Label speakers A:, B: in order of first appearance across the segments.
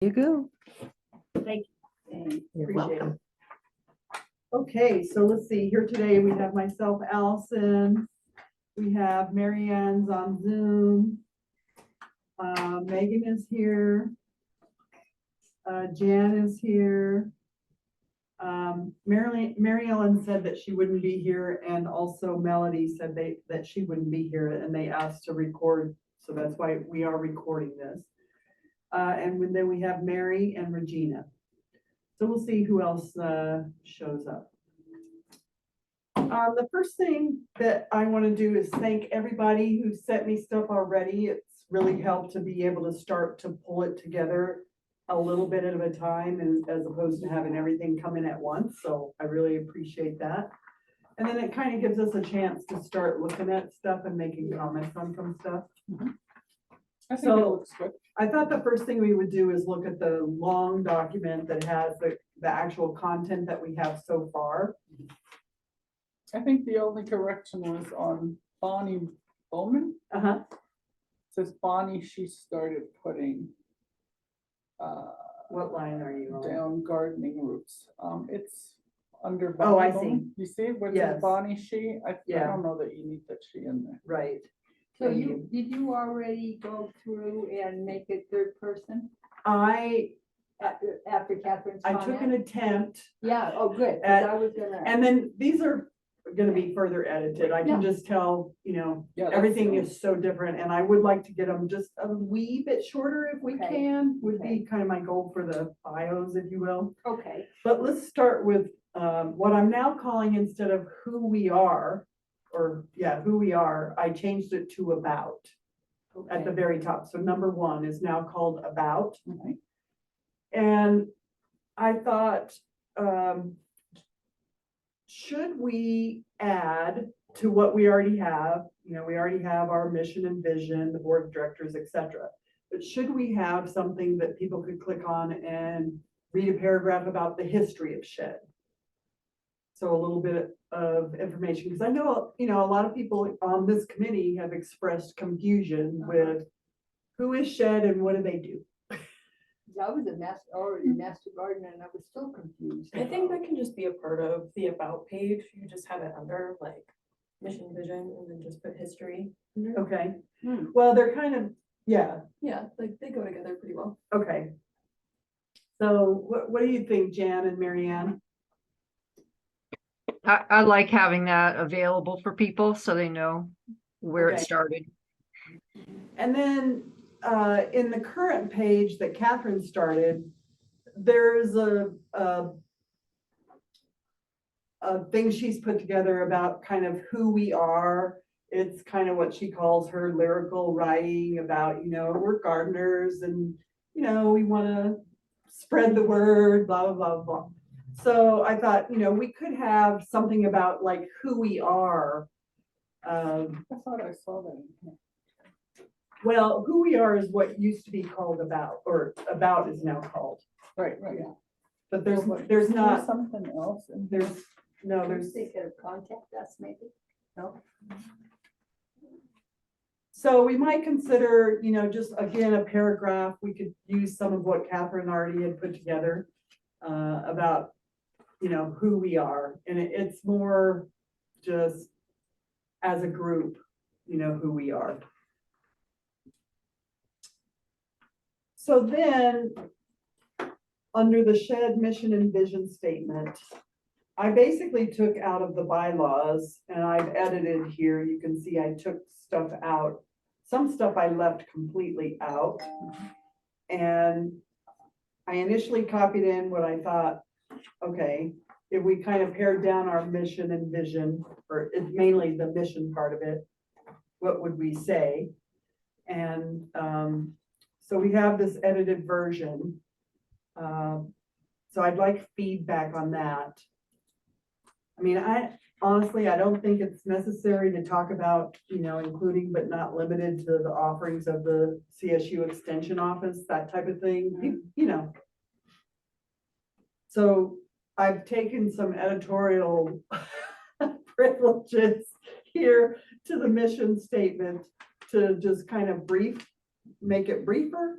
A: You go.
B: Thank you.
A: You're
B: Appreciate it.
A: welcome.
B: Okay, so let's see, here today we have myself, Allison. We have Mary Ann's on Zoom. Megan is here. Jan is here. Mary Ellen said that she wouldn't be here, and also Melody said that she wouldn't be here, and they asked to record, so that's why we are recording this. Then we have Mary and Regina. So we'll see who else shows up. The first thing that I want to do is thank everybody who sent me stuff already. It's really helped to be able to start to pull it together a little bit at a time, and as opposed to having everything come in at once. So I really appreciate that. And then it kind of gives us a chance to start looking at stuff and making comments on some stuff.
C: I think
B: So-
C: it looks good.
B: I thought the first thing we would do is look at the long document that has the actual content that we have so far.
C: I think the only correction was on Bonnie Bowman.
B: Uh-huh.
C: It says Bonnie, she started putting
B: What line are you on?
C: down gardening roots. It's under.
B: Oh, I
C: Bonnie
B: see.
C: Bowman. You see what
B: Yes.
C: says Bonnie, she? I
B: Yeah.
C: don't know that you need that she in there.
B: Right.
D: So
B: Thank
D: did you already go through and make it third person
B: I
D: after Catherine's
B: took an
D: comment?
B: attempt,
D: Yeah, oh, good, 'cause I was gonna.
B: and then these are gonna be further edited. I can
D: Yeah.
B: just tell,
C: Yeah, that's
B: everything
C: the-
B: is so different, and I would like to get them just a wee bit shorter if we
D: Okay.
B: can, would
D: Okay.
B: be kind of my goal for the bios, if you will.
D: Okay,
B: But let's start with what I'm now calling, instead of who we are, who we are, I changed it to about at the
D: okay,
B: very top. So number one is now called about.
C: Okay.
B: And I thought, should we add to what we already have? You know, we already have our mission and vision, the board of directors, et cetera. But should we have something that people could click on and read a paragraph about the history of SHED? So a little bit of information, because I know, a lot of people on this committee have expressed confusion with who is SHED and what do they do?
D: I was already master gardener and I was still confused.
E: I think that can just be a part of the about page. You just have it under like mission, vision, and then just put history.
B: Okay,
D: Hmm.
B: well, they're kind of, yeah,
E: Yeah, like they go together pretty well.
B: okay. So what do you think, Jan and Mary Ann?
A: I like having that available for people so they know where it
B: Okay.
A: started.
B: And then in the current page that Catherine started, there's a thing she's put together about kind of who we are. It's kind of what she calls her lyrical writing about, we're gardeners and, we want to spread the word, blah, blah, blah, blah. So I thought, we could have something about like who we are.
C: I thought I saw that. in here.
B: Well, who we are is what used to be called about, or about is now called.
C: Right,
B: Yeah. But there's
C: There's
B: not,
C: something else in here.
B: there's,
D: They could have contacted us maybe. No?
B: so we might consider, just again, a paragraph. We could use some of what Catherine already had put together about, who we are. And it's more just as a group, who we are. So then, under the SHED mission and vision statement, I basically took out of the bylaws, and I've edited here, you can see I took stuff out. Some stuff I left completely out. And I initially copied in what I thought, okay, if we kind of pared down our mission and vision, or it's mainly the mission part of it, what would we say? And so we have this edited version. So I'd like feedback on that. I mean, honestly, I don't think it's necessary to talk about, including but not limited to the offerings of the CSU Extension Office, that type of thing, So I've taken some editorial privileges here to the mission statement to just kind of make it briefer.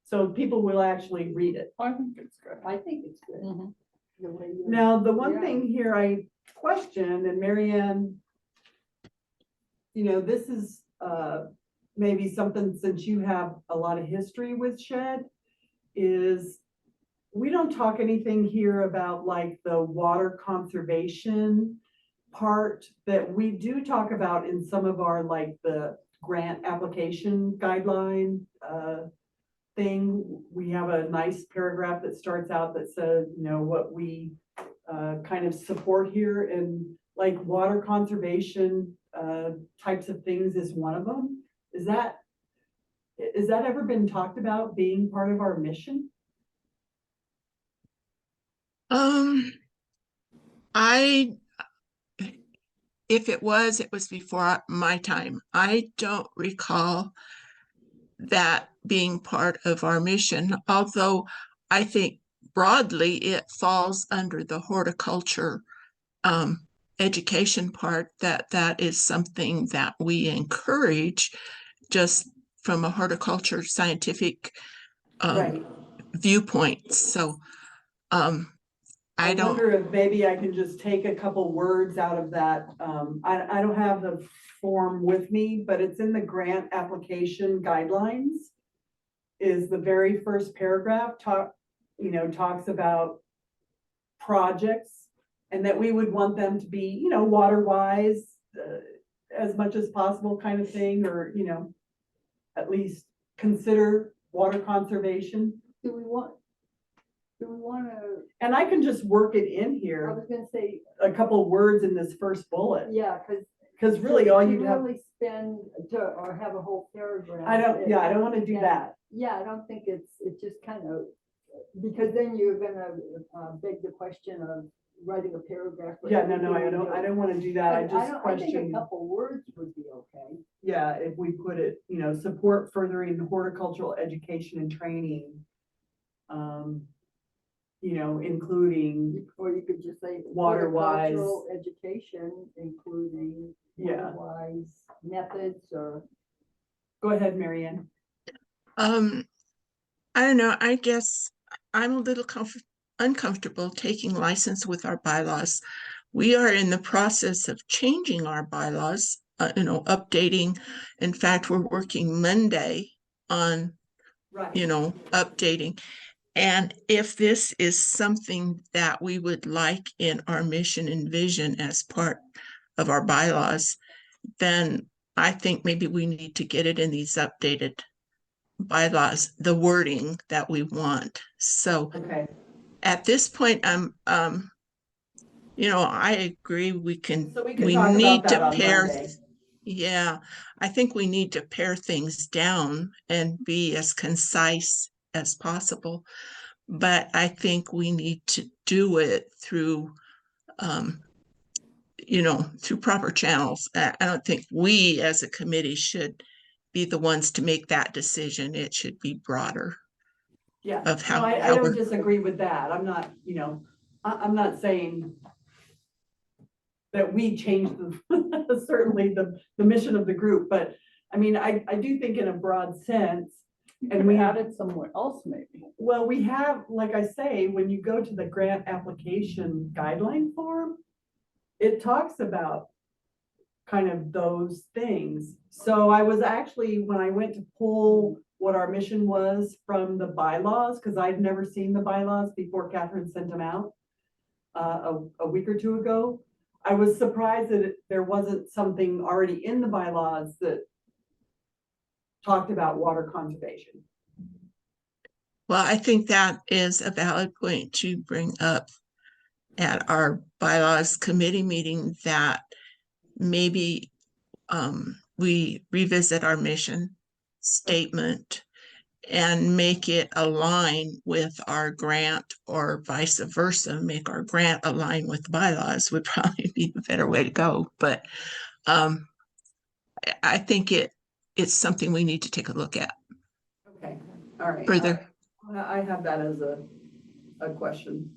B: So people will actually read it.
C: I think it's good.
D: I think it's good.
C: Mhm.
D: The way you.
B: Now, the one
D: Yeah.
B: thing here I questioned, and Marianne, this is maybe something, since you have a lot of history with SHED, is we don't talk anything here about like the water conservation part that we do talk about in some of our, like the grant application guideline thing. We have a nice paragraph that starts out that says, what we kind of support here, and like water conservation types of things is one of them. Is that ever been talked about being part of our mission?
F: I, if it was before my time. I don't recall that being part of our mission, although I think broadly it falls under the horticulture education part, that is something that we encourage just from a horticulture scientific
B: Right.
F: viewpoint. So I don't,
B: wonder if maybe I can just take a couple words out of that. I don't have the form with me, but it's in the grant application guidelines. Is the very first paragraph talks about projects, and that we would want them to be, water wise, as much as possible kind of thing, or, at least consider water conservation.
D: Do we wanna,
B: And I can just work it in
D: I
B: here,
D: was gonna say,
B: a couple words in this first bullet,
D: yeah, cause.
B: because really all
D: to
B: you'd have,
D: really spend, or have a whole paragraph.
B: I don't want to do that.
D: Yeah, I don't think it's just kind of, because then you're gonna beg the question of writing a paragraph. for
B: Yeah, no,
D: everything we
B: I
D: do.
B: don't want to do that. I
D: But
B: just
D: I think a
B: question,
D: couple words would be okay.
B: yeah, if we put it, support furthering horticultural education and training. Including,
D: Or you could just say.
B: Water-wise.
D: horticultural education, including
B: Yeah.
D: water-wise methods or.
B: go ahead, Marianne.
F: I don't know, I guess I'm a little uncomfortable taking license with our bylaws. We are in the process of changing our bylaws, updating. In fact, we're working Monday on,
B: Right.
F: updating. And if this is something that we would like in our mission and vision as part of our bylaws, then I think maybe we need to get it in these updated bylaws, the wording that we want. So
B: Okay,
F: at this point, I agree, we
B: so we can talk
F: need
B: about that
F: to
B: on
F: pair.
B: Monday.
F: Yeah, I think we need to pare things down and be as concise as possible. But I think we need to do it through, through proper channels. I don't think we as a committee should be the ones to make that decision. It should be broader.
B: Yeah,
F: Of how-
B: no, I
F: how
B: don't
F: we're-
B: disagree with that. I'm not, I'm not saying that we changed certainly the mission of the group, but I mean, I do think in a broad sense.
C: And
B: we
C: we
B: have-
C: added somewhere else maybe.
B: Well, we have, like I say, when you go to the grant application guideline form, it talks about kind of those things. So I was actually, when I went to pull what our mission was from the bylaws, because I'd never seen the bylaws before Catherine sent them out a week or two ago, I was surprised that there wasn't something already in the bylaws that talked about water conservation.
F: Well, I think that is a valid point to bring up at our bylaws committee meeting, that maybe we revisit our mission statement and make it align with our grant, or vice versa, make our grant align with bylaws would probably be the better way to go. But I think it's something we need to take a look at
B: Okay, all right.
F: further.
B: I have that as a question.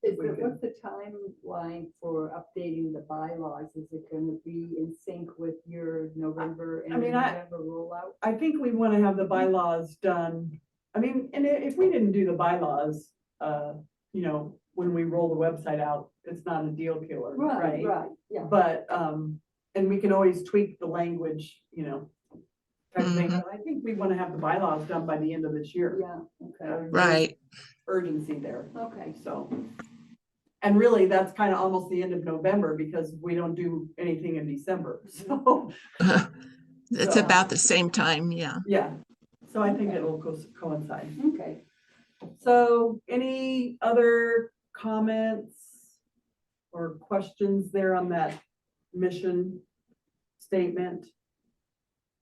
D: What's the timeline for updating the bylaws? Is it gonna be in sync with your November and
B: I mean, I-
D: November rollout?
B: I think we want to have the bylaws done I mean, and if we didn't do the bylaws, you know, when we roll the website out, it's not a deal killer,
D: Right,
B: right?
D: right, yeah.
B: But, and we can always tweak the language, you know. Type of thing,
F: Mhm.
B: but I think we wanna have the bylaws done by the end of this year.
D: Yeah, okay,
B: There's
F: Right.
B: Urgency there,
D: okay.
B: so. And really, that's kind of almost the end of November because we don't do anything in December, so,
F: It's
B: So-
F: about the same time, yeah.
B: yeah. So I think it'll coincide.
D: Okay.
B: So any other comments or questions there on that mission statement?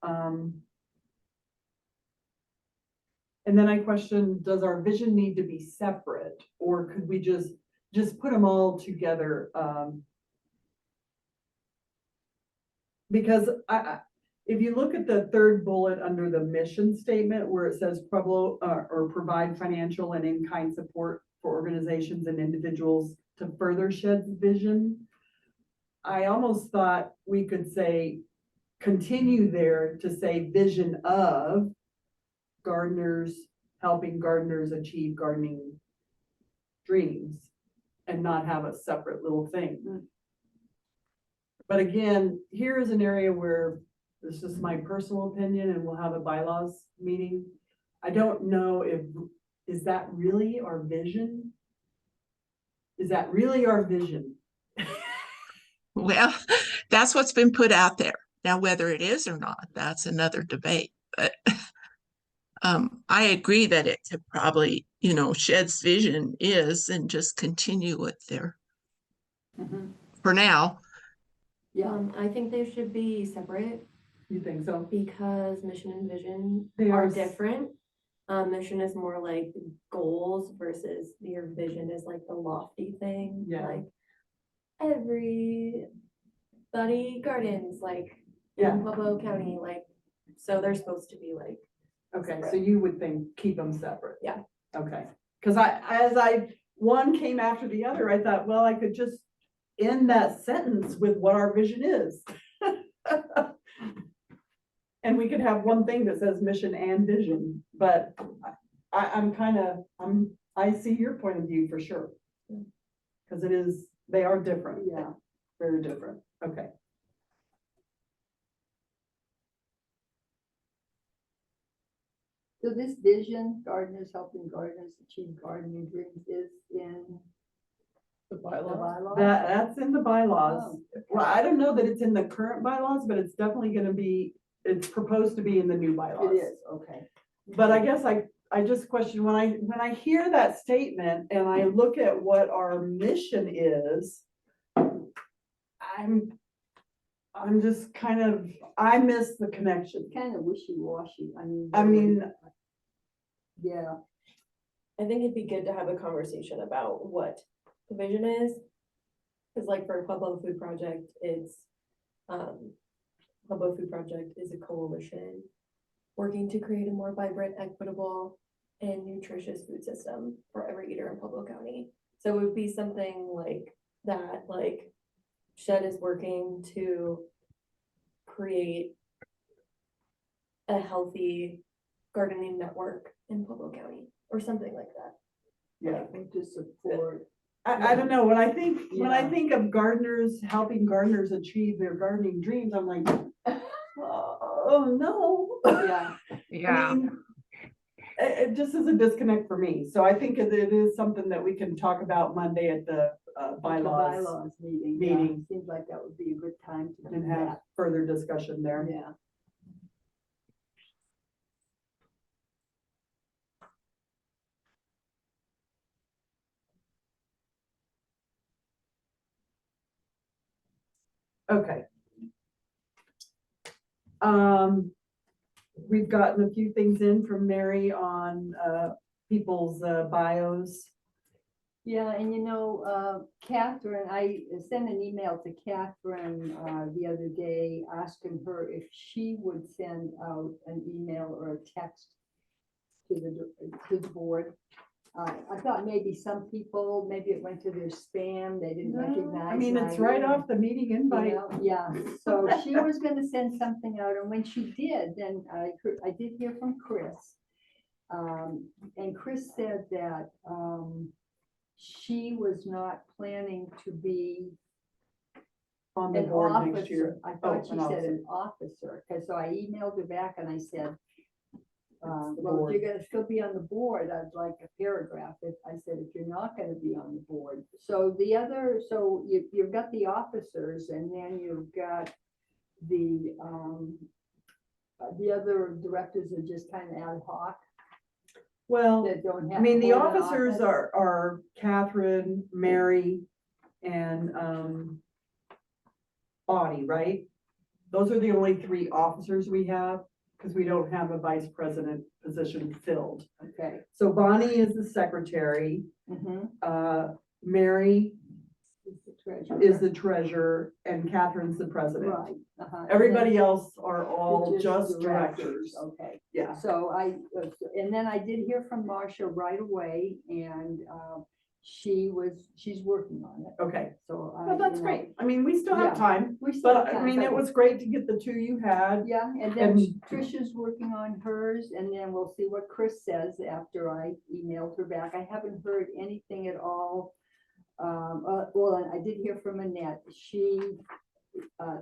B: And then I question, does our vision need to be separate or could we just put them all together? Because if you look at the third bullet under the mission statement where it says Pueblo, or provide financial and in-kind support for organizations and individuals to further Shed's vision. I almost thought we could say, continue there to say vision of gardeners, helping gardeners achieve gardening dreams and not have a separate little thing. But again, here is an area where this is my personal opinion and we'll have a bylaws meeting. I don't know is that really our vision? Is that really our vision?
F: Well, that's what's been put out there. Now, whether it is or not, that's another debate, but I agree that it could probably, you know, Shed's vision is and just continue it there
D: Mhm.
F: for now.
D: Yeah,
E: I think they should be separate
B: You think so?
E: because mission and vision
B: They
E: are
B: are
E: different. Mission is more like goals versus your vision is like the lofty thing,
B: Yeah.
E: like everybody gardens, like
B: Yeah.
E: in Pueblo County, like, so they're supposed to be like,
B: Okay, so you would think keep them separate?
E: Yeah.
B: Okay, because one came after the other, I thought, well, I could just end that sentence with what our vision is. And we could have one thing that says mission and vision, but I see your point of view for sure. Because they are different.
D: yeah.
B: Very different, okay.
D: So this vision, gardeners helping gardeners achieve gardening dreams is in
C: The
D: the
C: bylaw.
D: bylaws?
B: That's in the bylaws.
D: Oh, okay.
B: Well, I don't know that it's in the current bylaws, but it's definitely gonna be, it's proposed to be in the new bylaws.
D: It is, okay.
B: But I guess I just question, when I hear that statement and I look at what our mission is, I'm just kind of, I miss the connection.
D: Kind of wishy-washy,
B: I mean,
D: yeah,
E: I think it'd be good to have a conversation about what the vision is. Cause like for Pueblo Food Project, it's, Pueblo Food Project is a coalition working to create a more vibrant, equitable, and nutritious food system for every eater in Pueblo County. So it would be something like that, like Shed is working to create a healthy gardening network in Pueblo County, or something like that.
B: yeah,
D: and to support,
B: I don't know, when I
D: Yeah.
B: think of gardeners, helping gardeners achieve their gardening dreams, I'm like, oh, no.
D: yeah,
A: Yeah,
B: I mean, it just is a disconnect for me, so I think it is something that we can talk about Monday at the
D: the
B: bylaws
D: bylaws meeting,
B: meeting.
D: yeah, seems like that would be a good time to do
B: and have
D: that,
B: further discussion there.
D: yeah.
B: Okay. We've gotten a few things in from Mary on, people's, bios.
D: Yeah, and you know, Catherine, I sent an email to Catherine, the other day, asking her if she would send out an email or a text to the board. I thought maybe some people, maybe it went to their spam, they didn't recognize.
B: I mean, it's
D: my
B: right
D: name,
B: off the meeting
D: you
B: invite.
D: know, yeah, so she was gonna send something out, and when she did, then I did hear from Chris. And Chris said that, she was not planning to be
B: On the
D: an
B: board next year.
D: officer. I
B: Oh,
D: thought she
B: an
D: said
B: officer.
D: an officer, because so I emailed her back and I said,
B: the
D: well, if you're
B: board.
D: gonna still be on the board, I'd like a paragraph. If I said, if you're not gonna be on the board. So the other, so you've got the officers and then you've got the other directors are just kind of ad hoc
B: Well,
D: that don't have.
B: I mean, the
D: to hold an
B: officers
D: office.
B: are Catherine, Mary, and, Bonnie, right? Those are the only three officers we have, because we don't have a vice president position filled.
D: Okay.
B: So Bonnie is the secretary,
D: Mhm.
B: Mary
D: Who's the treasurer?
B: is the treasurer, and Catherine's the president.
D: Right. Uh-huh. And
B: Everybody
D: then
B: else are all
D: they're
B: just directors.
D: Okay.
B: Yeah,
D: So and then I did hear from Marcia right away and she's working on it.
B: okay.
D: So.
B: Well, that's
D: you know,
B: great. I mean, we still have
D: Yeah.
B: time,
D: We still
B: but
D: have
B: I
D: time,
B: mean, it
D: but-
B: was great to get the two you had.
D: Yeah, and then
B: And-
D: Tricia's working on hers and then we'll see what Chris says after I emailed her back. I haven't heard anything at all. Well, and I did hear from Annette. She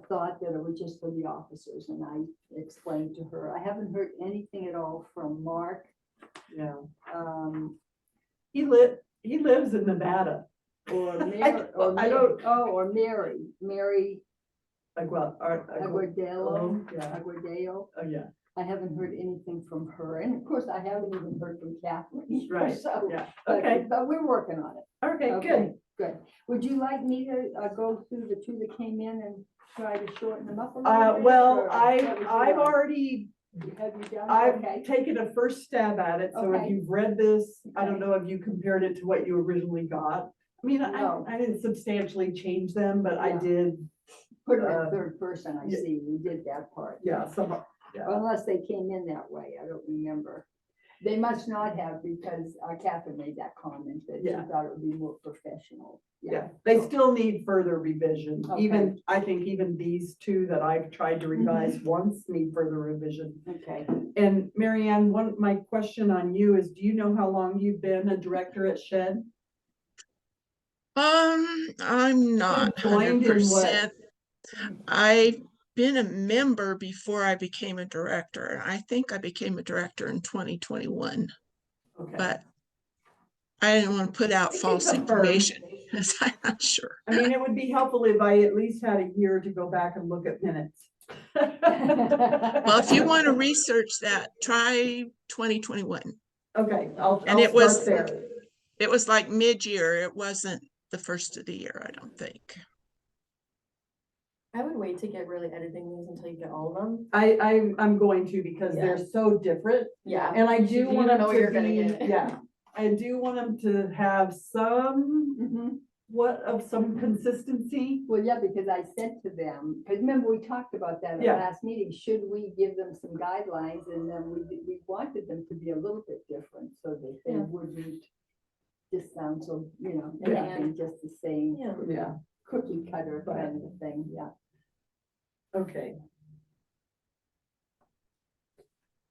D: thought that it was just for the officers and I explained to her. I haven't heard anything at all from Mark.
B: Yeah.
D: Um,
B: He lives in Nevada.
D: or Mary,
B: I don't-
D: or Mary
B: Like, well,
D: Aguardelo,
B: yeah,
D: Aguardeo.
B: oh, yeah,
D: I haven't heard anything from her, and of course, I haven't even heard from Catherine either,
B: right,
D: so.
B: yeah,
D: but-
B: okay,
D: But we're working on it.
B: okay,
D: Okay,
B: good.
D: Good. Would you like me to go through the two that came in and try to shorten them up a little bit?
B: Well,
D: or what would you
B: I've
D: like?
B: already,
D: Have you done?
B: I've
D: Okay.
B: taken a first stab at it, so if
D: Okay.
B: you've read this, I don't
D: Okay.
B: know if you compared it to what you originally got. I mean,
D: No.
B: I didn't substantially change them, but I
D: Yeah.
B: did,
D: Put it in
B: uh,
D: third person, I
B: yeah.
D: see, you did that part.
B: yeah, some, yeah,
D: Unless they came in that way, I don't remember. They must not have because Catherine made that comment that she
B: Yeah.
D: thought it would be more professional.
B: yeah. They
D: so-
B: still need further revision.
D: Okay.
B: Even, I think even these two that I've tried to revise once need further revision.
D: Okay.
B: And Mary Ann, my question on you is, do you know how long you've been a director at Shed?
F: I'm not
B: joined in what?
F: 100%. I've been a member before I became a director, and I think I became a director in 2021,
B: Okay.
F: but I didn't want to put out
B: We can
F: false
B: confirm.
F: information because I'm not sure.
B: I mean, it would be helpful if I at least had a year to go back and look at minutes.
F: Well, if you want to research that, try 2021.
B: Okay,
F: And
B: I'll
F: it was-
B: start there.
F: It was like mid-year. It wasn't the first of the year, I don't think.
E: I would wait to get really editing these until you get all of them.
B: I'm going to because they're so different.
E: Yeah.
B: And I do
E: You
B: want
E: don't
B: them
E: know what
B: to
E: you're gonna
B: be,
E: get.
B: yeah, I do want them to have some, some consistency.
D: Well, yeah, because I said to them, because remember, we talked about that at
B: Yeah.
D: last meeting, should we give them some guidelines? And then we wanted them to be a little bit different so that they
E: Yeah.
D: wouldn't just sound so,
B: Yeah.
D: everything just the same.
E: Yeah.
B: Yeah,
D: Cookie cutter kind of thing, yeah.
B: okay.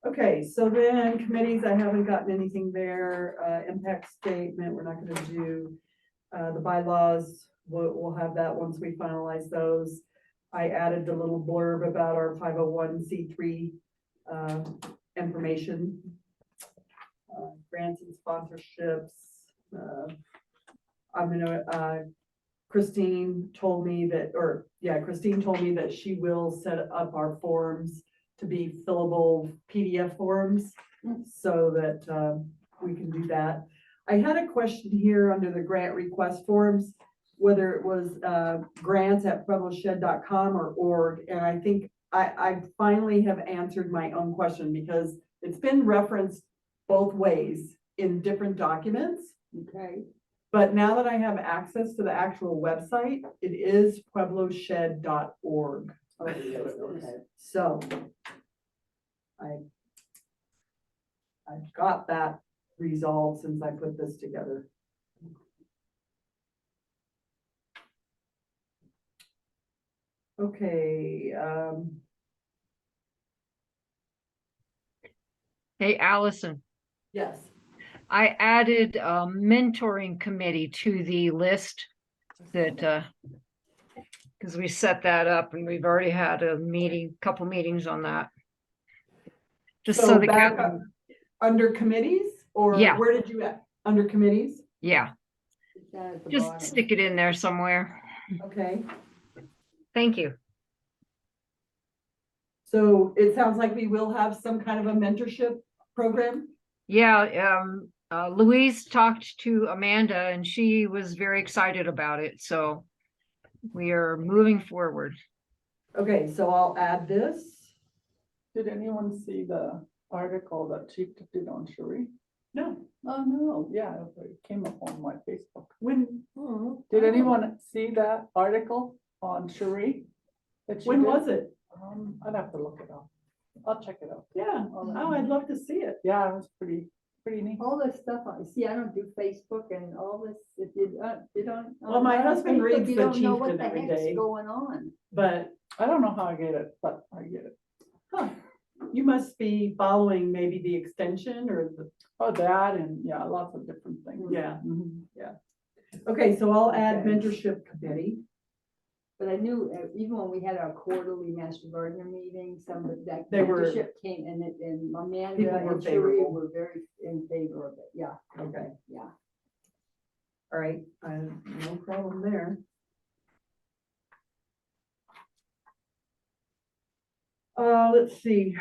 B: Okay, so then committees, I haven't gotten anything there, impact statement, we're not gonna do. The bylaws, we'll have that once we finalize those. I added a little blurb about our 501c3 information. Grants and sponsorships. I'm gonna, Christine told me that she will set up our forms to be fillable PDF forms so that we can do that. I had a question here under the grant request forms, whether it was grants@puebloshed.com or org. And I think I finally have answered my own question because it's been referenced both ways in different documents.
D: Okay,
B: But now that I have access to the actual website, it is puebloshed.org.
D: oh, yes, okay.
B: So I've got that resolved since I put this together. Okay,
A: Hey, Allison,
B: Yes.
A: I added a mentoring committee to the list that, because we set that up and we've already had a meeting, couple meetings on that. Just so
B: So
A: the
B: back up,
A: county,
B: under committees, or
A: Yeah.
B: where did you at? Under committees?
A: yeah,
D: It's down at the
A: just
D: bottom.
A: stick it in there somewhere.
B: Okay,
A: Thank you.
B: so it sounds like we will have some kind of a mentorship program.
A: Yeah, Louise talked to Amanda and she was very excited about it, so we are moving forward.
B: Okay, so I'll add this.
C: Did anyone see the article that Chief did on Cherie?
B: No,
C: Oh, no, yeah, it came up on my Facebook.
B: when,
C: Did anyone see that article on Cherie?
B: when was it?
C: I'd have to look it up. I'll check it out.
B: Yeah, oh, I'd love to see it.
C: Yeah, it was pretty neat.
D: All this stuff, see, I don't do Facebook and all this, if you don't.
B: Well, my
D: on
B: husband
D: Facebook,
B: reads
D: you
B: the
D: don't know
B: Chieftain
D: what the
B: every
D: heck's
B: day.
D: Going on.
B: But
C: I don't know how I get it, but I get it.
B: huh, you must be following maybe the extension or the,
C: Oh, that and yeah, lots of different things.
B: yeah.
C: Mhm.
B: Okay, so I'll add
D: Okay.
B: mentorship committee.
D: But I knew, even when we had our quarterly Master Gardener meeting, some of that
B: They were-
D: mentorship came and
B: People
D: Amanda
B: were
D: and Cherie
B: favorable.
D: were very in favor of it, yeah.
B: Okay,
D: Yeah.
B: all right, no problem there. Let's see.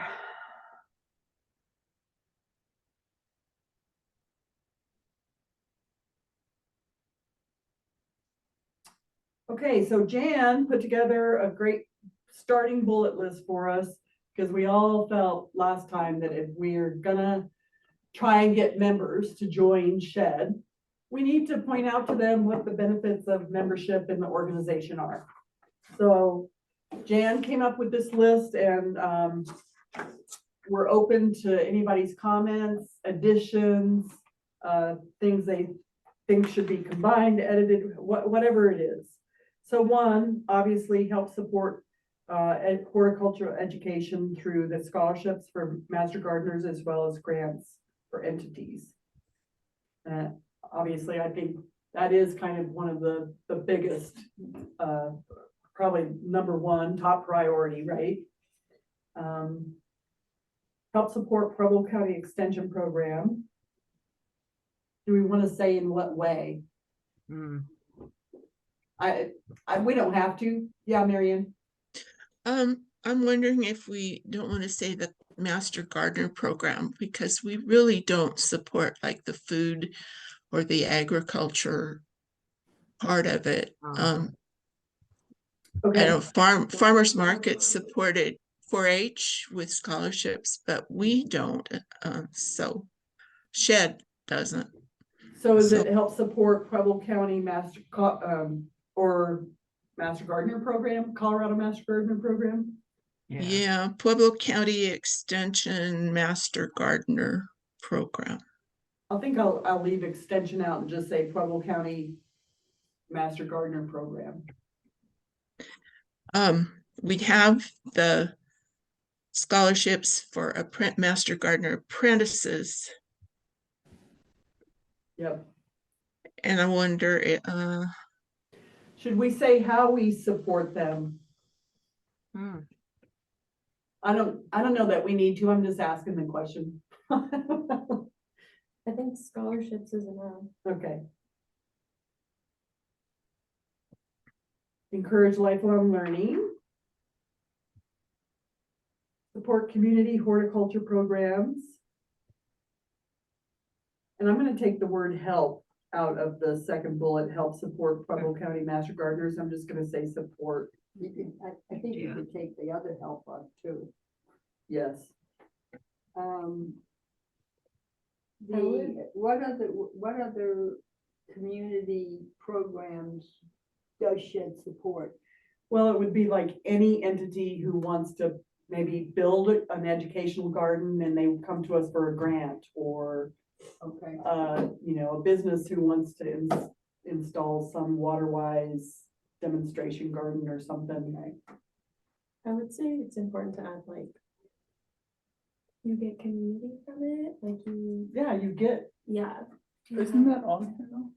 B: Okay, so Jan put together a great starting bullet list for us, because we all felt last time that if we're gonna try and get members to join SHED, we need to point out to them what the benefits of membership in the organization are. So Jan came up with this list, and we're open to anybody's comments, additions, things they think should be combined, edited, whatever it is. So one, obviously help support horticultural education through the scholarships for master gardeners as well as grants for entities. Obviously, I think that is kind of one of the biggest, probably number one, top priority, right? Help support Preble County Extension Program. Do we want to say in what way?
A: Hmm.
B: We don't have to. Yeah, Marion.
F: I'm wondering if we don't want to say the Master Gardener Program, because we really don't support like the food or the agriculture part of it. I
B: Okay,
F: know farmers markets supported 4-H with scholarships, but we don't. So SHED doesn't.
B: so is
F: so-
B: it help support Preble County or Master Gardener Program, Colorado Master Gardener Program?
F: Yeah, Pueblo County Extension Master Gardener Program.
B: I think I'll leave extension out and just say Preble County Master Gardener Program.
F: We have the scholarships for Master Gardener apprentices,
B: Yep.
F: and I wonder,
B: Should we say how we support them?
A: Hmm.
B: I don't know that we need to. I'm just asking the question.
E: I think scholarships is enough.
B: Okay. Encourage lifelong learning. Support community horticulture programs. And I'm gonna take the word help out of the second bullet, help support Pueblo County Master Gardeners. I'm just gonna say support,
D: You could, I think you
A: Yeah.
D: could take the other help on too.
B: yes.
D: What other community programs does SHED support?
B: Well, it would be like any entity who wants to maybe build an educational garden and they come to us for a grant, or
D: Okay,
B: a business who wants to install some water-wise demonstration garden or something.
E: I would say it's important to add like you get community from it, like you,
B: Yeah, you get,
E: yeah. Do you
C: Isn't
E: have-
C: that on here though?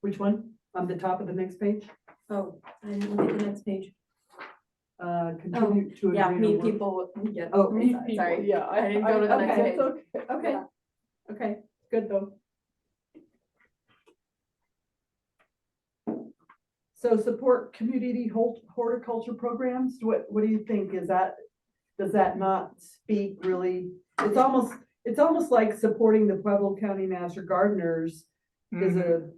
B: which one? On the top of the next page?
E: Oh, I didn't look at the next page.
B: Contribute to a
E: Yeah,
B: greener
E: meet
B: world.
E: people, yeah.
B: Oh,
C: Meet
E: sorry,
C: people,
E: sorry.
C: yeah.
E: I didn't go to the next
B: okay,
E: page.
C: It's okay.
B: Okay,
E: Yeah.
B: okay, good though. So support community horticulture programs, what do you think, does that not speak really? It's almost like supporting the Pueblo County Master Gardeners is
A: Mhm.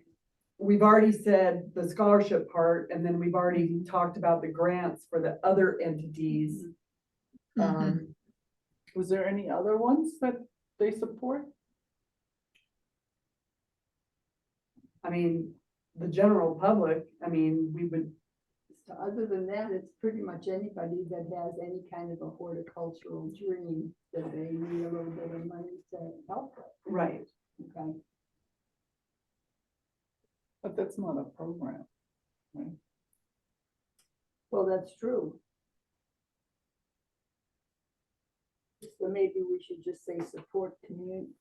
B: we've already said the scholarship part, and then we've already talked about the grants for the other entities.
F: Mhm.
C: Was there any other ones that they support?
B: I mean, the general public, I mean, we would,
D: So other than that, it's pretty much anybody that has any kind of a horticultural dream that they need a little bit of money to help with,
B: right,
D: okay?
C: But that's not a program. Right?
D: Well, that's true. So maybe we should just say support community.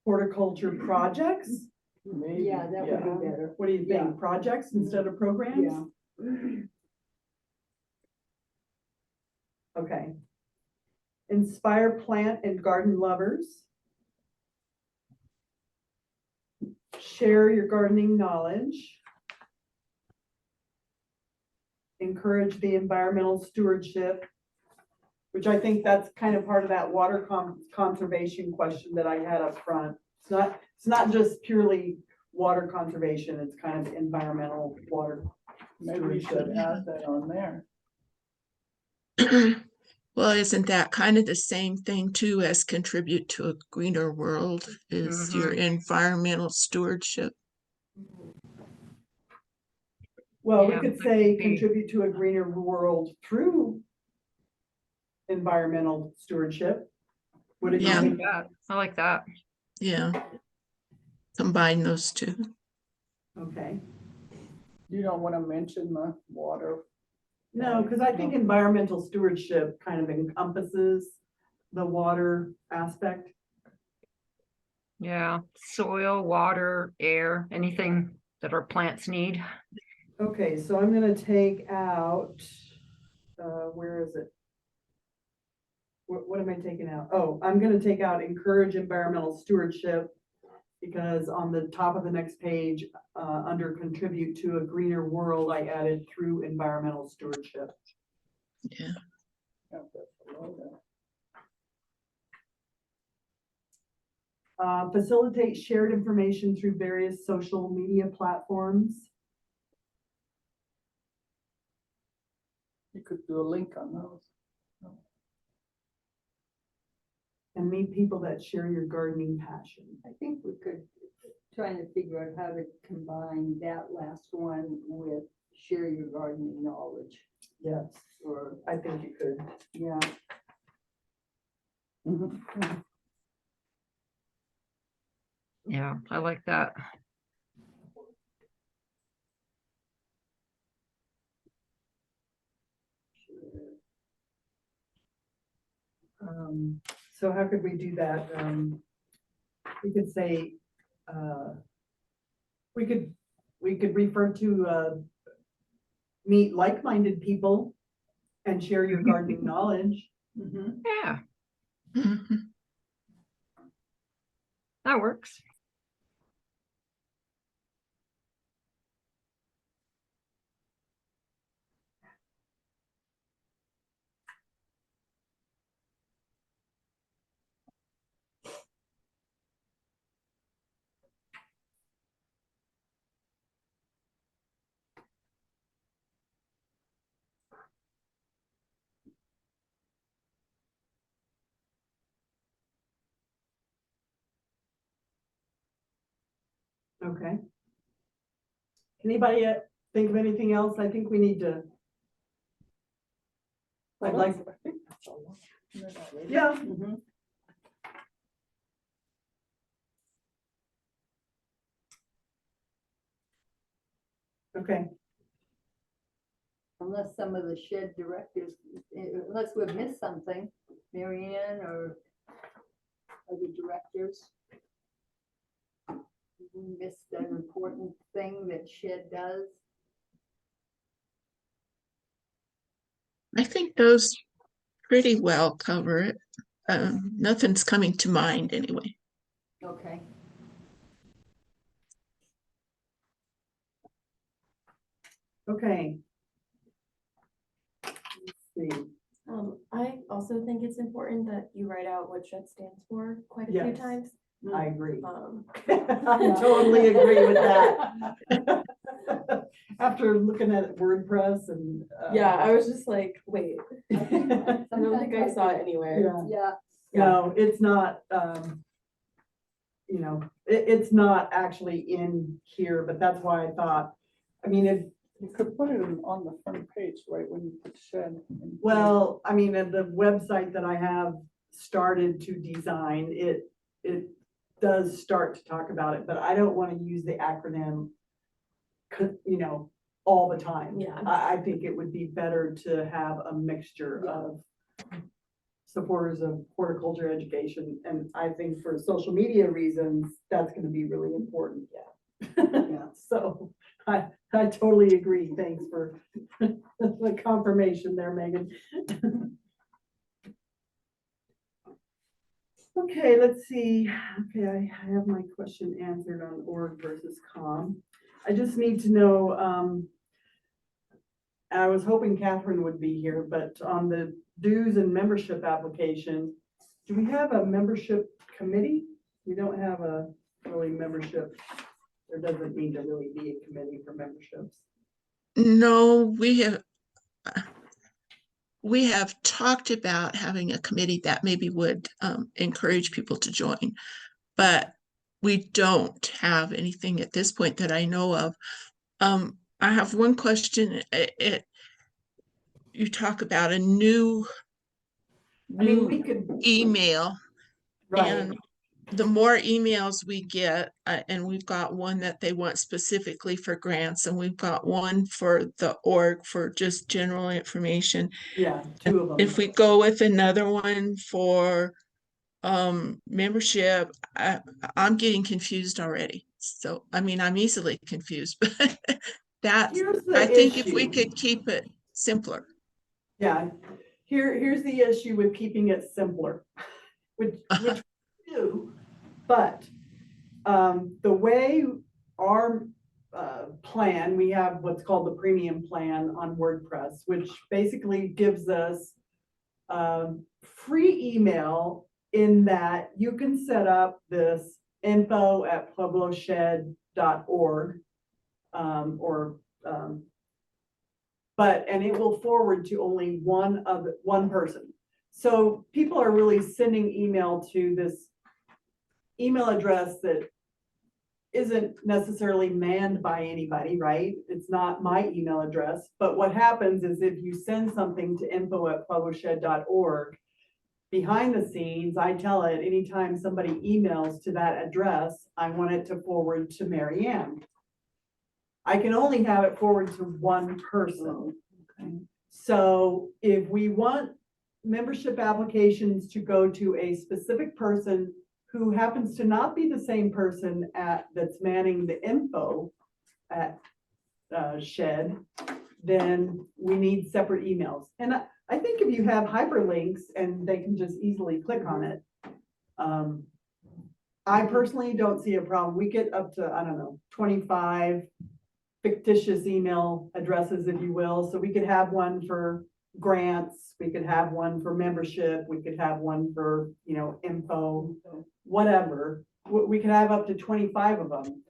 B: horticulture projects?
C: Maybe,
D: Yeah, that would be better.
B: What do you
D: Yeah.
B: think, projects instead of programs?
D: Yeah.
B: Okay. Inspire plant and garden lovers. Share your gardening knowledge. Encourage the environmental stewardship, which I think that's kind of part of that water conservation question that I had up front. It's not just purely water conservation, it's kind of environmental water.
C: Maybe we should add that on there.
F: Well, isn't that kind of the same thing too as contribute to a greener world is your environmental stewardship?
B: Well, we
A: Yeah,
B: could
A: that
B: say
A: could be.
B: contribute to a greener world through environmental stewardship. Would it
A: I
F: Yeah.
A: like that. I like that.
F: Yeah. Combine those two.
B: Okay,
C: You don't want to mention the water.
B: no, because I think
C: No.
B: environmental stewardship kind of encompasses the water aspect.
A: Yeah, soil, water, air, anything that our plants need.
B: Okay, so I'm gonna take out, where is it? What am I taking out? Oh, I'm gonna take out encourage environmental stewardship. Because on the top of the next page, under contribute to a greener world, I added through environmental stewardship.
F: Yeah.
C: Yeah, that's below that.
B: Facilitate shared information through various social media platforms.
C: You could do a link on those.
B: And meet people that share your gardening passion.
D: I think we could, trying to figure out how to combine that last one with share your gardening knowledge,
B: Yes,
D: or,
B: I think you could.
D: yeah.
C: Mhm.
A: Yeah, I like that.
B: So how could we do that? We could say, we could refer to, meet like-minded people and share your gardening knowledge.
D: Mhm.
A: Yeah,
F: Mhm.
A: that works.
B: Okay. Anybody think of anything else? I think we need to, I'd like,
C: I think that's a lot. Isn't it already?
B: yeah,
D: Mhm.
B: okay.
D: Unless some of the shed directives, unless we've missed something. Marianne or other directors? We missed an important thing that SHED does.
F: I think those pretty well cover it. Nothing's coming to mind anyway.
D: Okay.
B: Okay. Let's see.
E: I also think it's important that you write out what SHED stands for quite a few
B: Yes.
E: times.
B: I agree.
E: Yeah.
B: I totally agree with that. After looking at WordPress and.
E: Yeah, I was just like, wait, I don't
D: Sometimes
E: think I saw it anywhere.
B: Yeah.
D: Yeah,
B: No, it's not, it's not actually in here, but that's why I thought, I mean, if,
C: You could put it on the front page, right, when you put shed.
B: well, I mean, at the website that I have started to design, it does start to talk about it, but I don't want to use the acronym, all the time.
E: Yeah.
B: I think it would be better to have a mixture of supporters of horticulture education, and I think for social media reasons, that's gonna be really important. Yeah. So I totally agree. Thanks for the confirmation there, Megan. Okay, let's see. Okay, I have my question answered on org versus com. I just need to know, I was hoping Catherine would be here, but on the dues and membership application, do we have a membership committee? We don't have a really membership. There doesn't need to really be a committee for memberships.
F: No, we have talked about having a committee that maybe would encourage people to join, but we don't have anything at this point that I know of. I have one question. You talk about a new
B: I mean, we could,
F: email,
B: right,
F: and the more emails we get, and we've got one that they want specifically for grants, and we've got one for the org for just general information.
B: yeah, two of them.
F: If we go with another one for membership, I'm getting confused already. So, I mean, I'm easily confused, but that,
B: Here's the
F: I think if we
B: issue.
F: could keep it simpler.
B: Yeah, here's the issue with keeping it simpler, which we do, but the way our plan, we have what's called the premium plan on WordPress, which basically gives us free email in that you can set up this info@puebloshed.org and it will forward to only one person. So people are really sending email to this email address that isn't necessarily manned by anybody, right? It's not my email address, but what happens is if you send something to info@puebloshed.org, behind the scenes, I tell it anytime somebody emails to that address, I want it to forward to Marianne. I can only have it forward to one person. So if we want membership applications to go to a specific person who happens to not be the same person that's manning the info at SHED, then we need separate emails. And I think if you have hyperlinks and they can just easily click on it, I personally don't see a problem. We get up to, I don't know, 25 fictitious email addresses, if you will. So we could have one for grants, we could have one for membership, we could have one for, info, whatever. We could have up to 25 of them.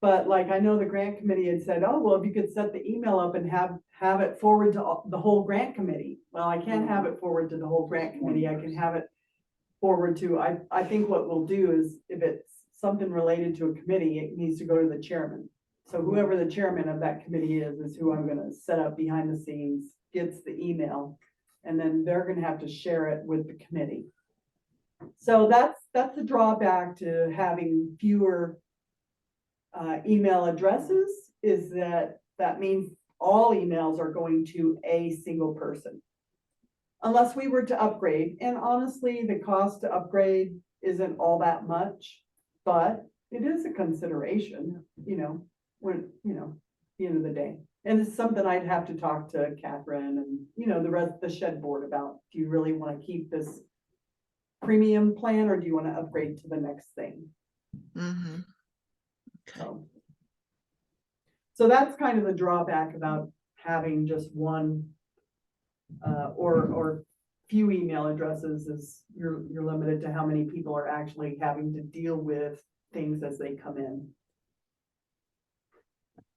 B: But like, I know the grant committee had said, oh, well, if you could set the email up and have it forward to the whole grant committee. Well, I can't have it forward to the whole grant committee. I can have it forward to, I think what we'll do is if it's something related to a committee, it needs to go to the chairman. So whoever the chairman of that committee is who I'm gonna set up behind the scenes, gets the email, and then they're gonna have to share it with the committee. So that's the drawback to having fewer email addresses, is that means all emails are going to a single person. unless we were to upgrade, and honestly, the cost to upgrade isn't all that much, but it is a consideration, when, at the end of the day. And it's something I'd have to talk to Catherine and, the rest, the shed board about. Do you really want to keep this premium plan or do you want to upgrade to the next thing?
F: Mhm.
B: So that's kind of the drawback about having just one or few email addresses is you're limited to how many people are actually having to deal with things as they come in.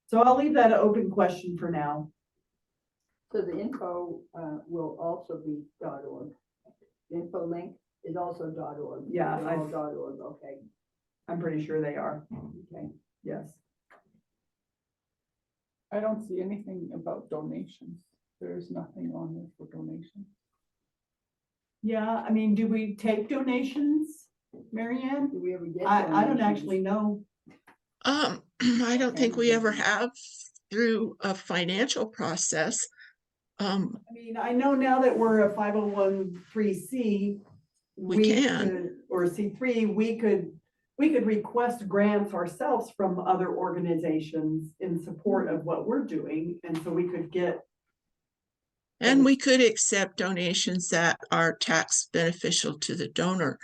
B: So I'll leave that an open question for now.
D: So the info will also be .org. The info link is also .org.
B: Yeah,
D: They're all .org, okay,
B: I'm pretty sure they are,
D: okay.
B: yes.
C: I don't see anything about donations. There's nothing on there for donations.
B: Yeah, I mean, do we take donations, Mary Ann?
D: Do we ever get?
B: I don't
D: donations?
B: actually know.
F: I don't think we ever
D: Okay.
F: have through a financial process.
B: I mean, I know now that we're a 501(c)(3),
F: We can.
B: or C3, we could request grants ourselves from other organizations in support of what we're doing, and so we could get.
F: And we could accept donations that are tax beneficial to the donor.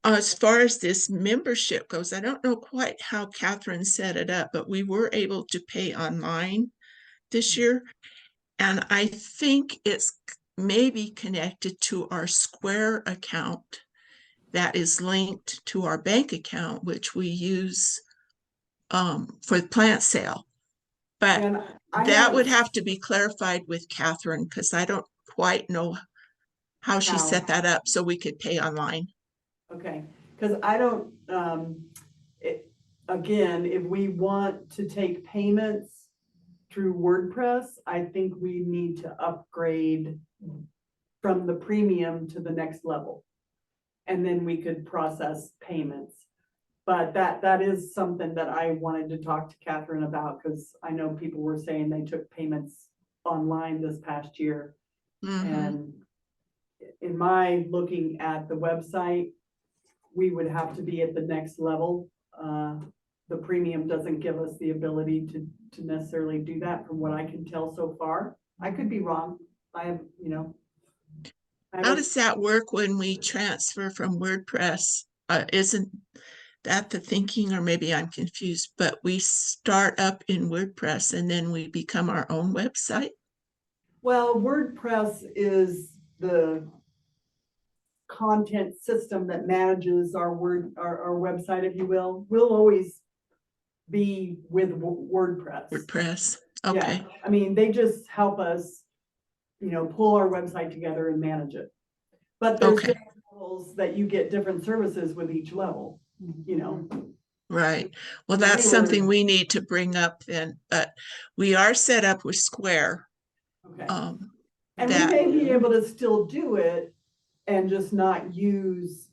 F: As far as this membership goes, I don't know quite how Catherine set it up, but we were able to pay online this year. And I think it's maybe connected to our Square account that is linked to our bank account, which we use for the plant sale. But
B: And I
F: that would have to be clarified with Catherine because I don't quite know how she
B: How.
F: set that up so we could pay online.
B: Okay, because I don't, again, if we want to take payments through WordPress, I think we need to upgrade from the premium to the next level. And then we could process payments. But that is something that I wanted to talk to Catherine about, because I know people were saying they took payments online this past year.
F: Mhm.
B: And in my looking at the website, we would have to be at the next level. The premium doesn't give us the ability to necessarily do that from what I can tell so far. I could be wrong. I have,
F: How does that work when we transfer from WordPress? Isn't that the thinking, or maybe I'm confused, but we start up in WordPress and then we become our own website?
B: Well, WordPress is the content system that manages our website, if you will. We'll always be with WordPress.
F: WordPress,
B: Yeah,
F: okay,
B: I mean, they just help us, pull our website together and manage it. But there's
F: Okay.
B: different levels that you get different services with each level,
F: right. Well,
B: We
F: that's
B: were-
F: something we need to bring up then, but we are set up with Square.
B: Okay.
F: Um,
B: And we
F: that,
B: may be able to still do it and just not use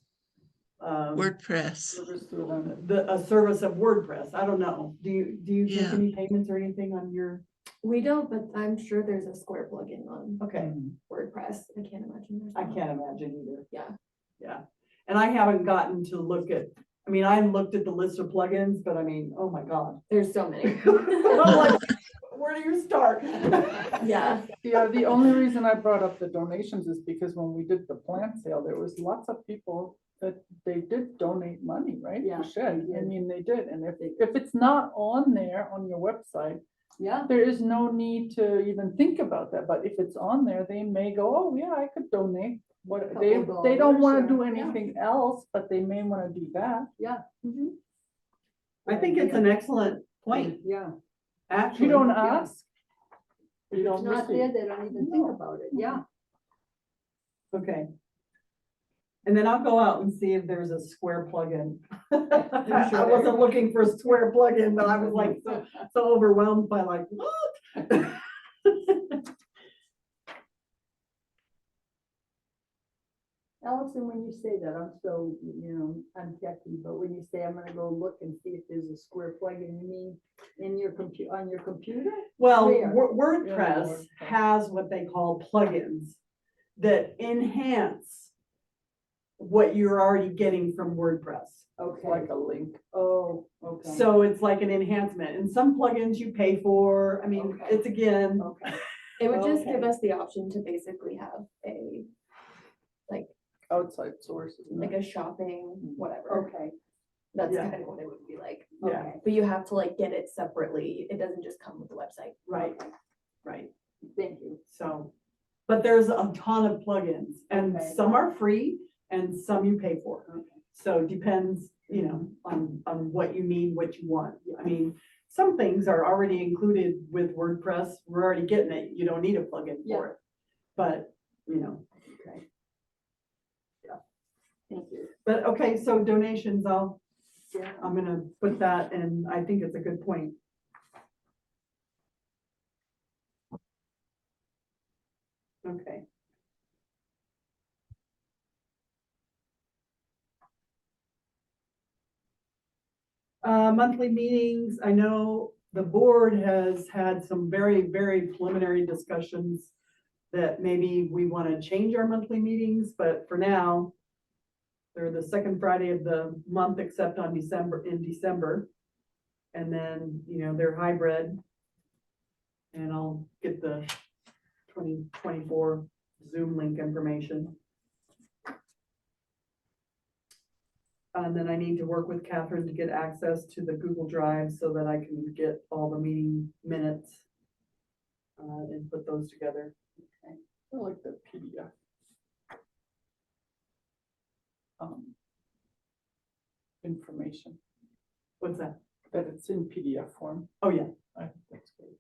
F: WordPress.
C: Service to it on it.
B: a service of WordPress. I don't know. Do you take
F: Yeah.
B: any payments or anything on your?
E: We don't, but I'm sure there's a Square plugin on
B: Okay,
E: WordPress. I can't imagine there's
B: I
E: not.
B: can't imagine either.
E: Yeah.
B: Yeah, and I haven't gotten to look at, I looked at the list of plugins, but oh my God.
E: There's so many.
B: I'm like, where do you start?
E: Yeah.
C: Yeah, the only reason I brought up the donations is because when we did the plant sale, there was lots of people that they did donate money, right?
D: Yeah,
C: For shed.
D: they
C: I
D: did.
C: mean, they did. And if it's not on there on your website,
D: Yeah,
C: there is no need to even think about that. But if it's on there, they may go, oh, yeah, I could donate. What
D: Couple
C: they don't want
D: dollars
C: to do
D: or- yeah.
C: anything else, but they may want to do that.
D: yeah. Mhm.
B: I think it's an excellent point,
D: Yeah,
B: actually.
C: You don't
D: Yeah.
C: ask.
D: if
C: You
D: it's
C: don't
D: not there,
C: receive.
D: they don't even think
C: No.
D: about it, yeah.
B: Okay. And then I'll go out and see if there's a Square plugin. I wasn't looking for a Square plugin, but I was like so overwhelmed by like, what?
D: Allison, when you say that, I'm so, I'm techie, but when you say I'm gonna go look and see if there's a square plugin, you mean in your on your computer?
B: Well,
D: Where?
B: WordPress
C: WordPress.
B: has what they call plugins that enhance what you're already getting from WordPress.
D: Okay,
C: Like a link.
D: oh, okay.
B: So it's like an enhancement, and some plugins you pay for. I mean,
D: Okay.
B: it's again,
D: Okay,
E: It would just
D: Okay.
E: give us the option to basically have a,
C: Outside sources.
E: like a shopping, whatever.
D: okay,
E: That's
B: Yeah.
E: kind of what it would be like.
B: Yeah.
D: okay,
E: But you have to like get it separately. It doesn't just come with the website.
B: right, right.
D: thank you.
B: So, but there's a ton of plugins, and
D: Okay.
B: some are free and some you pay for.
D: Okay.
B: So it depends, on what you need, what you want. I mean, some things are already included with WordPress. We're already getting it. You don't need a plugin
D: Yeah.
B: for it. But,
D: Okay. Thank you.
B: but okay, so donations,
D: Yeah.
B: I'm gonna put that, and I think it's a good point. Okay. Monthly meetings, I know the board has had some very, very preliminary discussions that maybe we want to change our monthly meetings, but for now, they're the second Friday of the month, except in December. And then, they're hybrid. And I'll get the 2024 Zoom link information. And then I need to work with Catherine to get access to the Google Drive so that I can get all the meeting minutes and put those together.
C: I like the PDF. Information,
B: What's that?
C: that it's in PDF form.
B: Oh, yeah.
C: I think that's great.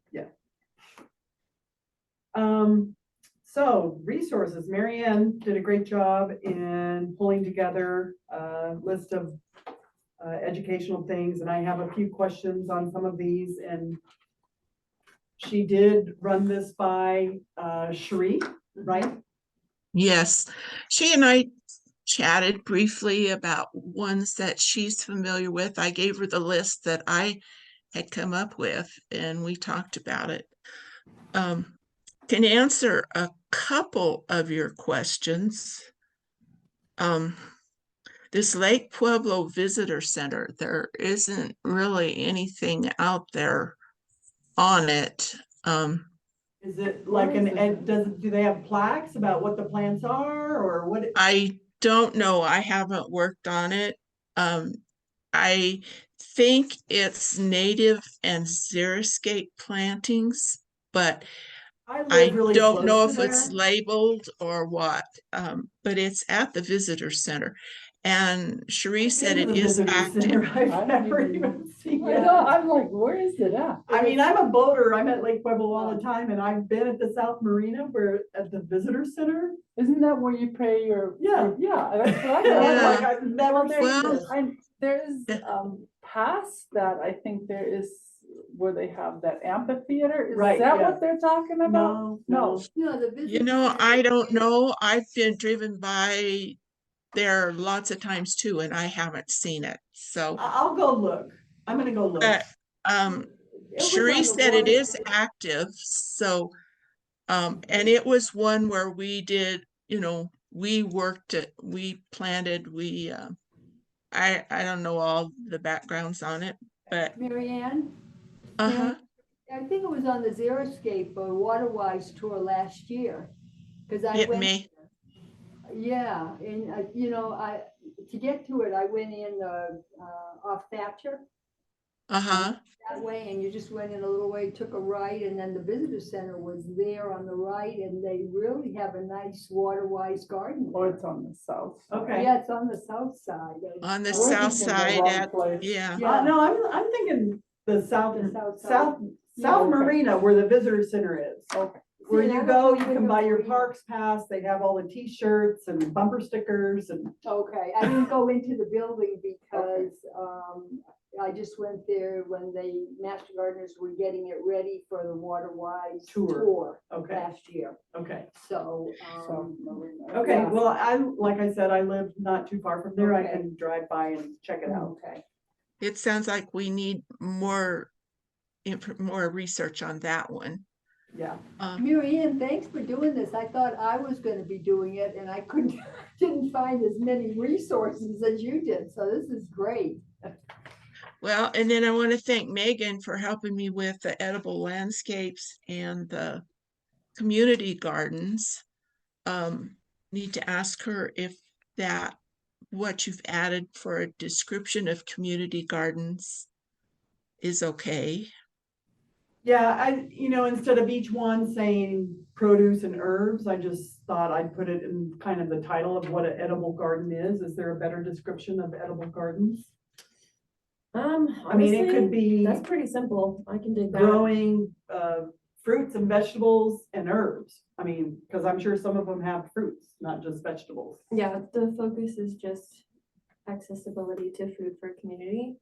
B: So resources, Mary Ann did a great job in pulling together a list of educational things, and I have a few questions on some of these, and she did run this by Cherie, right?
F: Yes, she and I chatted briefly about ones that she's familiar with. I gave her the list that I had come up with, and we talked about it. Can answer a couple of your questions. This Lake Pueblo Visitor Center, there isn't really anything out there on it.
B: Is it like do they have plaques about what the plants are, or what?
F: I don't know. I haven't worked on it. I think it's native and xeriscape plantings, but
B: I
F: I
B: live really
F: don't know
B: close
F: if
B: to
F: it's
B: there.
F: labeled or what. But it's at the visitor center. And Cherie said
B: Into
F: it
B: the
F: is
B: visitor
F: active.
B: center.
C: I
B: I've
C: don't
B: never
C: even-
B: even seen
C: I
B: it.
C: know, I'm like, where is it at?
B: I mean, I'm a boater. I'm at Lake Pueblo all the time, and I've been at the South Marina where at the visitor center.
C: Isn't that where you pay your?
B: Yeah.
C: Yeah, that's what I
B: And I'm
C: thought.
B: like, I've never
C: Well,
B: seen
F: Well,
B: this.
C: There's,
F: Yeah.
C: past that, I think there is where they have that amphitheater. Is
B: Right,
C: that
B: yeah.
C: what they're talking about?
B: No.
D: No, the visitor.
F: I
D: center
F: don't
D: is-
F: know. I've been driven by there lots of times too, and I haven't seen it. So,
B: I'll go look. I'm gonna go look.
F: but
B: It was
F: Cherie
B: on the
F: said it
B: water-
F: is active, so and it was one where we did, we worked it, we planted, I don't know all the backgrounds on it, but
D: Mary Ann,
F: uh-huh.
D: I think it was on the Xeriscape or Waterwise tour last year. Cause I
F: It
D: went.
F: may,
D: Yeah, and to get to it, I went in, off Thatcher
F: uh-huh.
D: that way, and you just went in a little way, took a right, and then the visitor center was there on the right, and they really have a nice water-wise garden.
C: Or it's on the south. side.
B: Okay.
D: Yeah, it's on the south side.
F: On the
C: We're
F: south
C: thinking the
F: side
C: wrong
F: at,
C: place.
F: yeah.
D: Yeah.
B: No, I'm thinking the south
D: side. Yeah,
C: okay.
B: Marina where the visitor center is.
C: Okay.
B: Where
D: See, I
B: you
D: don't
B: go,
D: know
B: you
D: where
B: can
D: the
B: buy your
D: marina-
B: parks pass. They have all the T-shirts and bumper stickers and.
D: Okay, I didn't go into the building because, I just went there when the Master Gardeners were getting it ready for the Water Wise
B: Tour.
D: tour
B: Okay,
D: last year.
B: okay.
D: So,
C: South Marina.
B: Okay,
D: Yeah.
B: well, like I said, I live not too far from there. I
D: Okay.
B: can drive by and check it out.
D: okay.
F: It sounds like we need more more research on that one.
B: Yeah.
D: Mary Ann, thanks for doing this. I thought I was gonna be doing it and I couldn't, didn't find as many resources as you did, so this is great.
F: Well, and then I want to thank Megan for helping me with the edible landscapes and the community gardens. Need to ask her if that, what you've added for a description of community gardens is okay.
B: Yeah, instead of each one saying produce and herbs, I just thought I'd put it in kind of the title of what an edible garden is. Is there a better description of edible gardens? I mean, it could
E: Honestly,
B: be
E: that's pretty simple. I can dig that.
B: growing fruits and vegetables and herbs. I mean, because I'm sure some of them have fruits, not just vegetables.
E: Yeah, the focus is just accessibility to food for community.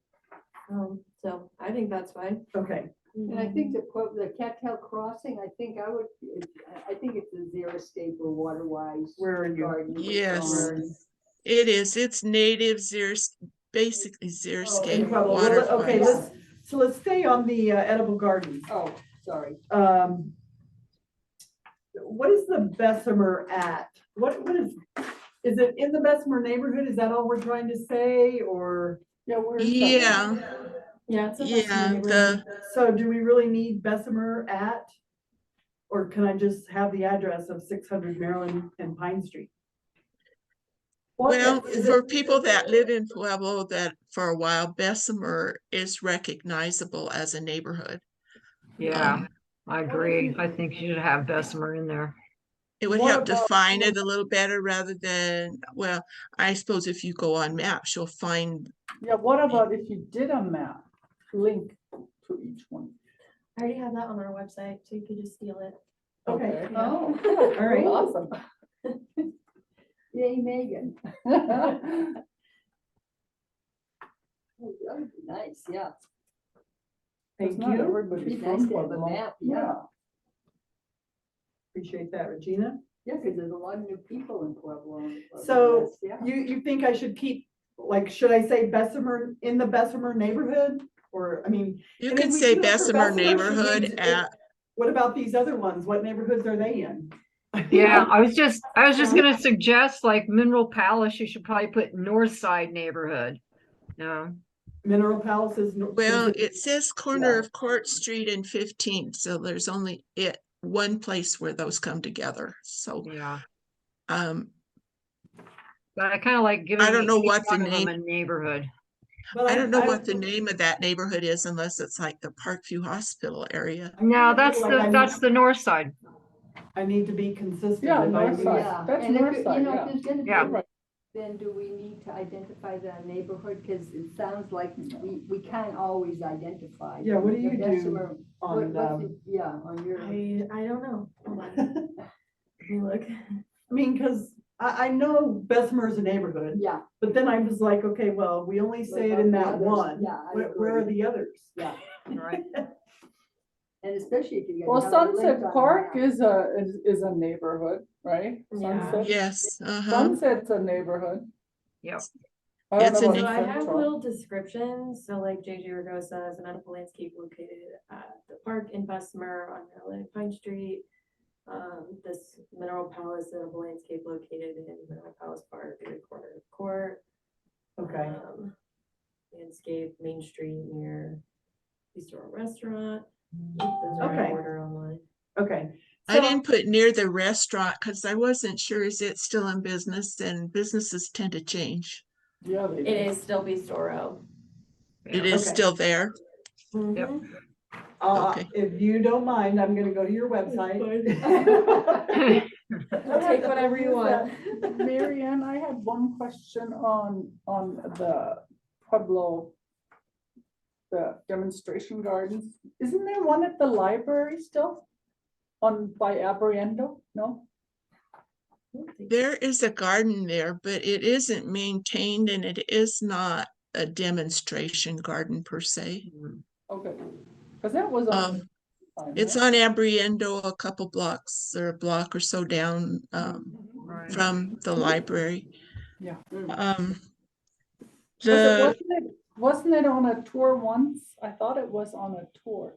E: So I think that's fine.
B: Okay,
D: And I think the Cattail Crossing, I think it's a xeriscape or water wise.
B: Where are you?
D: Garden.
F: Yes. It is. It's native basically
B: Oh, in
F: xeriscape
B: Pueblo. Well,
F: water.
B: okay,
F: plants.
B: let's stay on the edible gardens.
D: Oh, sorry.
B: What is the Bessemer at? What is it in the Bessemer neighborhood? Is that all we're trying to say, or?
C: Yeah, where is that?
F: Yeah,
E: Yeah, it's a
F: yeah,
E: neighborhood.
B: So do we really need Bessemer at? Or can I just have the address of 600 Maryland and Pine Street?
F: well,
B: Is
F: for
B: it-
F: people that live in Pueblo, that for a while Bessemer is recognizable as a neighborhood.
A: Yeah, I agree. I think you should have Bessemer in there.
F: It would
C: What
F: help
C: about-
F: define it a little better rather than, well, I suppose if you go on maps, you'll find,
C: Yeah, what about if you did a map, link to each one?
E: I already have that on our website, so you could just steal it.
B: Okay,
D: Oh,
C: All
B: right.
C: Awesome.
D: yay, Megan. Oh, that would be nice, yeah.
B: thank
C: It's not
B: you.
C: everybody's
D: Be nice
C: from
D: to have a
C: Pueblo.
D: map, yeah.
B: Appreciate that, Regina.
D: Yeah, because there's a lot of new people in Pueblo.
B: So,
D: Yes, yeah.
B: You think I should keep, like, should I say Bessemer, in the Bessemer neighborhood? Or, I mean,
F: you
B: and if
F: could
B: we
F: say
B: do it for
F: Bessemer
B: Bessemer, should we
F: neighborhood
B: d-
F: at,
B: what about these other ones? What neighborhoods are they in?
A: Yeah, I was just gonna suggest like Mineral Palace, you should probably put North Side neighborhood. No,
B: Mineral Palace is.
F: well,
B: is
F: it says corner
B: Yeah.
F: of Court Street and 15th, so there's only one place where those come together, so,
A: yeah,
F: um,
A: but I kind of like giving.
F: I don't know
A: each
F: what the
A: one of them
F: name-
A: A neighborhood.
B: But
F: I don't know what the name of that neighborhood is unless it's like the Parkview Hospital area.
A: No, that's
B: Like I
A: that's the North Side.
B: I need to be consistent.
C: Yeah,
B: if I
C: north
B: use-
C: side.
D: Yeah,
C: That's
D: and if,
C: north
D: you
C: side,
D: know,
C: yeah.
D: if there's gonna be,
A: Yeah.
C: Right.
D: then do we need to identify the neighborhood? Because it sounds like we can't always identify.
B: Yeah, what do you
D: the
B: do
D: Bessemer- what-
B: On,
D: what's it- Yeah, on your.
E: I don't know. Hold on. Let me look.
B: I mean, because I know Bessemer's a neighborhood,
D: Yeah,
B: but then I was like, okay, well, we only say it
D: about
B: in
D: the
B: that
D: others?
B: one.
D: Yeah, I
B: Where are
D: agree.
B: the others?
D: yeah,
A: Right.
D: and especially if you.
C: Well,
D: have a link
C: Sunset
D: on the
C: Park
D: map.
C: is a neighborhood, right?
E: Yeah.
C: Sunset,
F: Yes,
C: Sunset's a neighborhood.
A: Yep.
C: I don't
F: It's
C: know
F: a
E: So
C: about
E: I have
C: Central.
E: little descriptions, so like JJ Ragosa is an edible landscape located at the park in Bessemer on Maryland and Pine Street. This Mineral Palace edible landscape located in Mineral Palace Park in the corner of Court.
B: Okay,
E: Landscape Main Street near Bistro Restaurant. Those are in
B: Okay.
E: order online.
B: okay.
F: I
B: So-
F: didn't put near the restaurant because I wasn't sure, is it still in business? And businesses tend to change.
C: Yeah, they do.
E: It is still Bistro.
F: It is
B: Okay.
F: still there.
A: Yep.
F: Okay.
B: If you don't mind, I'm gonna go to your website.
E: Take whatever you want.
C: Mary Ann, I had one question on the Pueblo, the demonstration gardens. Isn't there one at the library still? By Abriendo? No?
F: There is a garden there, but it isn't maintained and it is not a demonstration garden per se.
C: Okay, because that was on.
F: It's on Abriendo, a couple blocks or a block or so down
A: Right.
F: from the library.
C: Yeah.
F: Um,
C: Was it,
F: the
C: wasn't it on a tour once? I thought it was on a tour.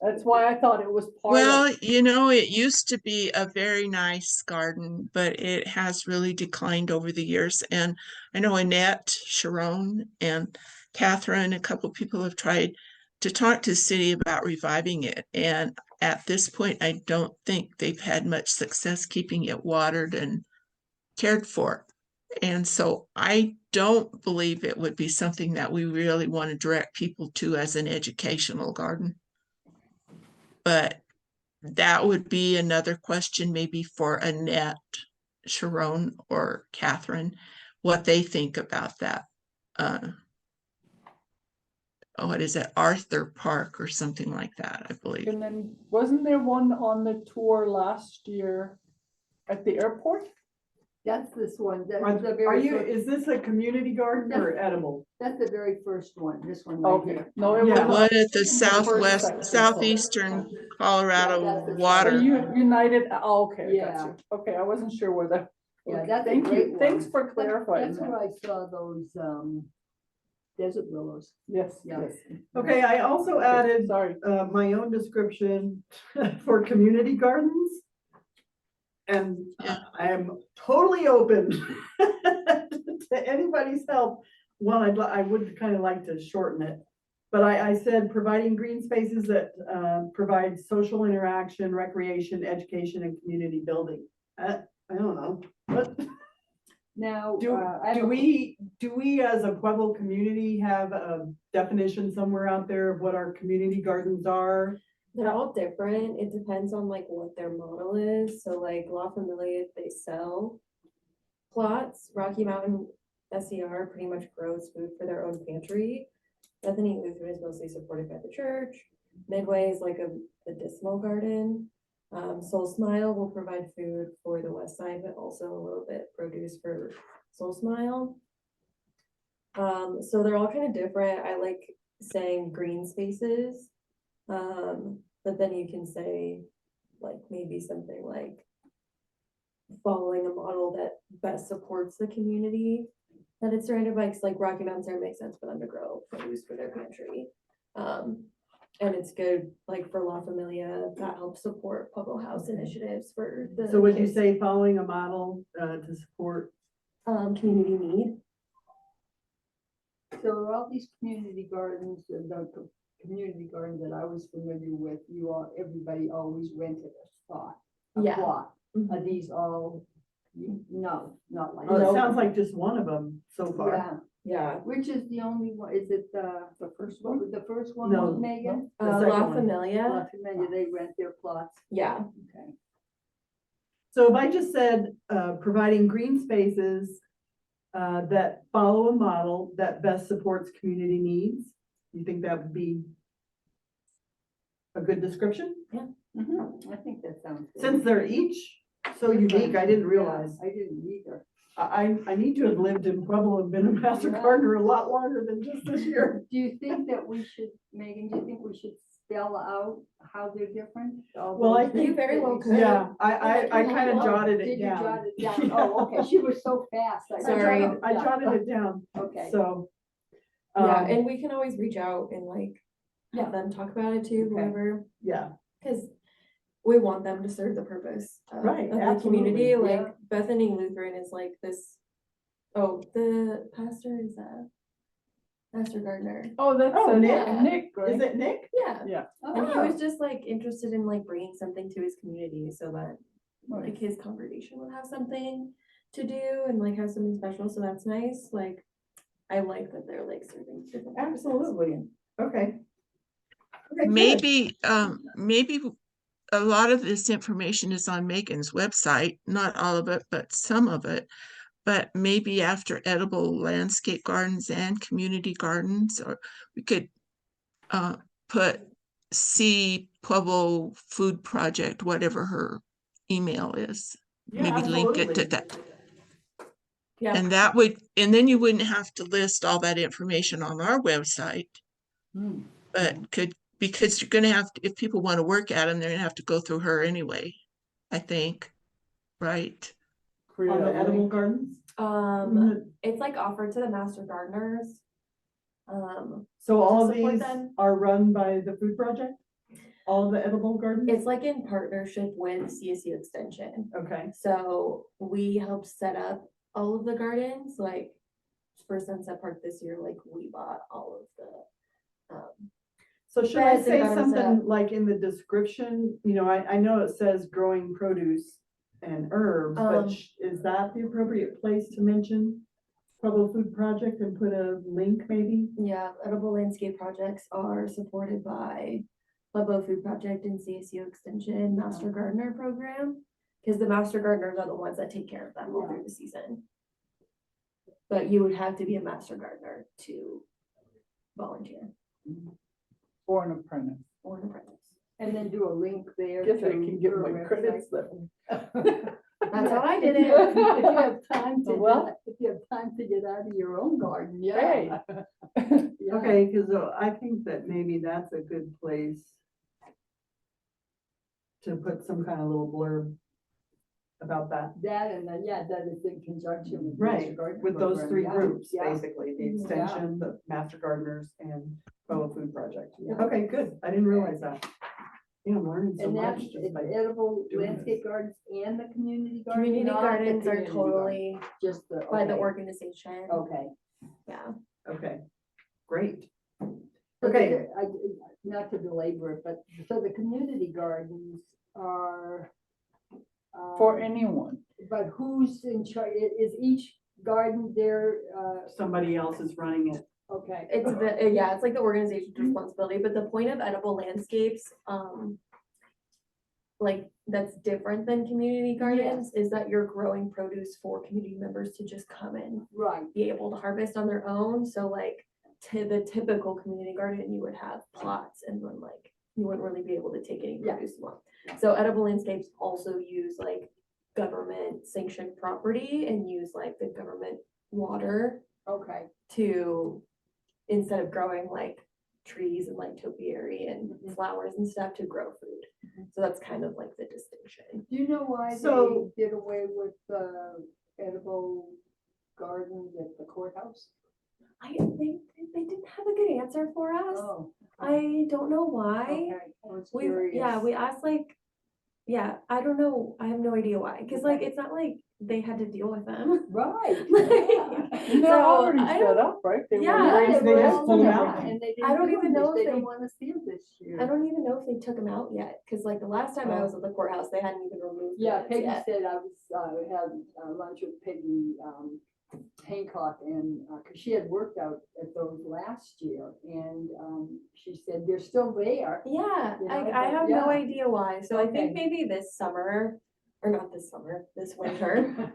C: That's why I thought it was part
F: well,
C: of.
F: you know, it used to be a very nice garden, but it has really declined over the years. And I know Annette, Sharon, and Catherine, a couple people have tried to talk to the city about reviving it. And at this point, I don't think they've had much success keeping it watered and cared for. And so I don't believe it would be something that we really want to direct people to as an educational garden. But that would be another question maybe for Annette, Sharon, or Catherine, what they think about that. What is it, Arthur Park or something like that, I believe.
C: And then wasn't there one on the tour last year at the airport?
D: That's this one, that's
B: Are
D: the
B: are
D: very,
B: you,
D: first-
B: is this a community garden or edible?
D: that's the very first one, this one right
C: Okay,
D: here.
C: no, it was.
B: Yeah.
C: not.
F: One at the
C: first
F: southwest,
C: section.
F: southeastern Colorado
D: Yeah, that's the
C: The
F: water.
C: United, oh, okay, I got
D: Yeah.
C: you. Okay, I wasn't sure where the.
D: Yeah,
C: okay,
D: that's a
C: thank
D: great
C: you.
D: one.
C: Thanks for
D: That-
C: clarifying
D: That's where
C: that.
D: I saw those, desert willows.
C: Yes,
D: Yeah.
C: yes.
B: Okay, I also
C: Okay,
B: added
C: sorry.
B: my own description for community gardens. And
F: Yeah.
B: I am totally open to anybody's help. Well, I would kind of like to shorten it. But I said providing green spaces that provide social interaction, recreation, education, and community building. I don't know, but
D: Now,
B: do,
D: I have
B: do we as a Pueblo community have a definition somewhere out there of what our community gardens are?
E: They're all different. It depends on like what their model is. So like La Familia, they sell plots. Rocky Mountain SER pretty much grows food for their own pantry. Bethany Lutheran is mostly supported by the church. Midway is like a medicinal garden. Soul Smile will provide food for the west side, but also a little bit produce for Soul Smile. So they're all kind of different. I like saying green spaces. But then you can say like maybe something like following a model that best supports the community that it's surrounded by, 'cause like Rocky Mountain Center makes sense for them to grow produce for their pantry. And it's good, like for La Familia, that helps support Pueblo House initiatives for the.
B: So would you
E: kids.
B: say following a model to support?
E: Community need.
D: So all these community gardens, community garden that I was familiar with, everybody always rented a spot, a
E: Yeah.
D: plot.
E: Mhm.
D: Are these all, no, not like.
B: Oh, it
E: No.
B: sounds like just one of them so far.
D: Yeah,
E: Yeah.
D: which is the only one, is it the first one, the first one,
B: No.
D: was Megan?
B: The second
E: La
B: one.
E: Familia,
D: Not familiar, they rent their plots,
E: yeah.
D: okay.
B: So if I just said, providing green spaces that follow a model that best supports community needs, you think that would be a good description?
D: I think that sounds good.
B: Since they're each so unique, I didn't realize.
D: Yeah, I didn't either.
B: I need to have lived in Pueblo and been a master
D: Yeah.
B: gardener a lot longer than just this year.
D: Do you think that we should, Megan, do you think we should spell out how they're different? All
B: Well, I
D: those
B: think-
E: You very well
D: that
E: could.
B: Yeah, I kind of jotted
D: Did
B: it
D: you
B: down.
D: jot it down? Oh, okay, she was so fast. I
E: Sorry.
D: jotted it
B: I
D: down.
B: jotted it down,
D: Okay,
B: so.
E: Yeah,
B: um,
E: and we can always reach out and like
D: Yeah.
E: have them talk about it too,
D: Okay.
E: whoever,
B: Yeah,
E: because we want them to serve the purpose
B: Right,
E: of the
B: absolutely.
E: community. Like
D: Yeah.
E: Bethany Lutheran is like this. Oh, the pastor is Pastor Gardner.
C: Oh, that's
B: Oh, Nick.
C: Nick, right?
B: is it Nick?
E: Yeah,
C: Yeah.
E: and he
D: Oh,
E: was just like interested in like bringing something to his community so that
C: Nice.
E: like his congregation would have something to do and like have something special. So that's nice. Like I like that they're like serving different purposes.
B: Absolutely, okay. Okay, good.
F: Maybe a lot of this information is on Megan's website, not all of it, but some of it. But maybe after edible landscape gardens and community gardens, or we could put C Pueblo Food Project, whatever her email is.
B: Yeah,
F: Maybe link it to
B: absolutely.
F: that.
E: Yeah,
F: And that would, and then you wouldn't have to list all that information on our website,
C: Hmm.
F: but because you're gonna have, if people want to work at them, they're gonna have to go through her anyway, I think, right?
C: Create
B: On
C: a
B: the edible
C: link.
B: gardens?
E: it's like offered to the master gardeners.
B: So all
E: To
B: of
E: support
B: these
E: them.
B: are run by the food project? All of the edible gardens?
E: It's like in partnership with CSU Extension.
B: Okay,
E: So we helped set up all of the gardens, like for Sunset Park this year, like we bought all of the,
B: so should I
E: Beds and
B: say
E: gardens
B: something like in the description, I know it says growing produce and herbs, but
E: Um,
B: is that the appropriate place to mention Pueblo Food Project and put a link maybe?
E: yeah, edible landscape projects are supported by Pueblo Food Project and CSU Extension Master Gardener Program. Cause the master gardeners are the ones that take care of them all through the season. But you would have to be a master gardener to volunteer
C: Or an apprentice.
E: or an apprentice.
D: And then do a link there.
C: Guess I
D: to
C: can get
D: her
C: my
D: website.
C: credits then.
E: That's how I did
D: If
E: it.
D: you have time to,
C: Well-
D: if you have time to get out of your own garden, yeah.
C: Hey.
D: Yeah.
B: Okay, because I think that maybe that's a good place to put some kind of little blurb about that.
D: That and then, yeah, that is in conjunction with.
B: Right,
D: Master Gardener
B: with those
D: Program,
B: three
D: yeah,
B: groups,
D: yeah.
B: basically, the
D: Mhm. Yeah.
B: extension, the master gardeners, and Pueblo Food Project.
D: Yeah.
B: Okay, good, I didn't realize that. Yeah, I'm learning so
D: And
B: much
D: that's
B: just by,
D: edible
B: doing
D: landscape gardens and the community garden.
E: Community
D: not the
E: gardens are
D: community garden,
E: totally
D: just the.
E: by the
D: okay,
E: organization.
D: Okay.
E: Yeah.
B: okay, great.
D: But
B: Okay.
D: the- not to belabor it, but so the community gardens are.
C: For
D: um,
C: anyone.
D: But who's in charge? Is each garden there,
B: Somebody else is running it.
D: okay.
E: It's the, yeah, it's like the organization's responsibility, but the point of edible landscapes, like, that's different than community gardens, is that you're growing produce for community members to just come and
D: Right,
E: be able to harvest on their own, so like, to the typical community garden, you would have plots, and then like, you wouldn't really be able to take any
D: Yeah.
E: produce you want. So edible landscapes also use like government sanctioned property and use like the government water
D: okay.
E: to, instead of growing like trees and like topiary and
D: Mhm.
E: flowers and stuff, to grow food. So that's kind of like the distinction.
D: Do you know why
B: So-
D: they did away with edible gardens at the courthouse?
E: I think they didn't have a good answer for us.
D: Oh.
E: I don't know why.
D: Okay, I was
E: We,
D: curious.
E: yeah, we asked like, yeah, I don't know. I have no idea why. Cause like, it's not like they had to deal with them.
D: Right.
E: Like,
C: And they're
E: So,
C: already
E: I
C: set
E: don't-
C: up, right? They were
E: Yeah,
C: raised
B: they
C: there.
B: just pulled them out.
D: And they
E: I don't
D: didn't do
E: even
D: them.
E: know if
D: They
E: they-
D: don't want to see them this year.
E: I don't even know if they took them out yet. Cause like the last time I was at the courthouse, they hadn't even removed. the
D: Yeah,
E: nets
D: Peggy
E: yet.
D: said I was, had lunch with Peggy, Hancock and, cause she had worked out at those last year and, she said they're still there.
E: Yeah,
D: You know,
E: I
D: but
E: have no
D: yeah.
E: idea why. So I
D: Okay.
E: think maybe this summer, or not this summer, this winter,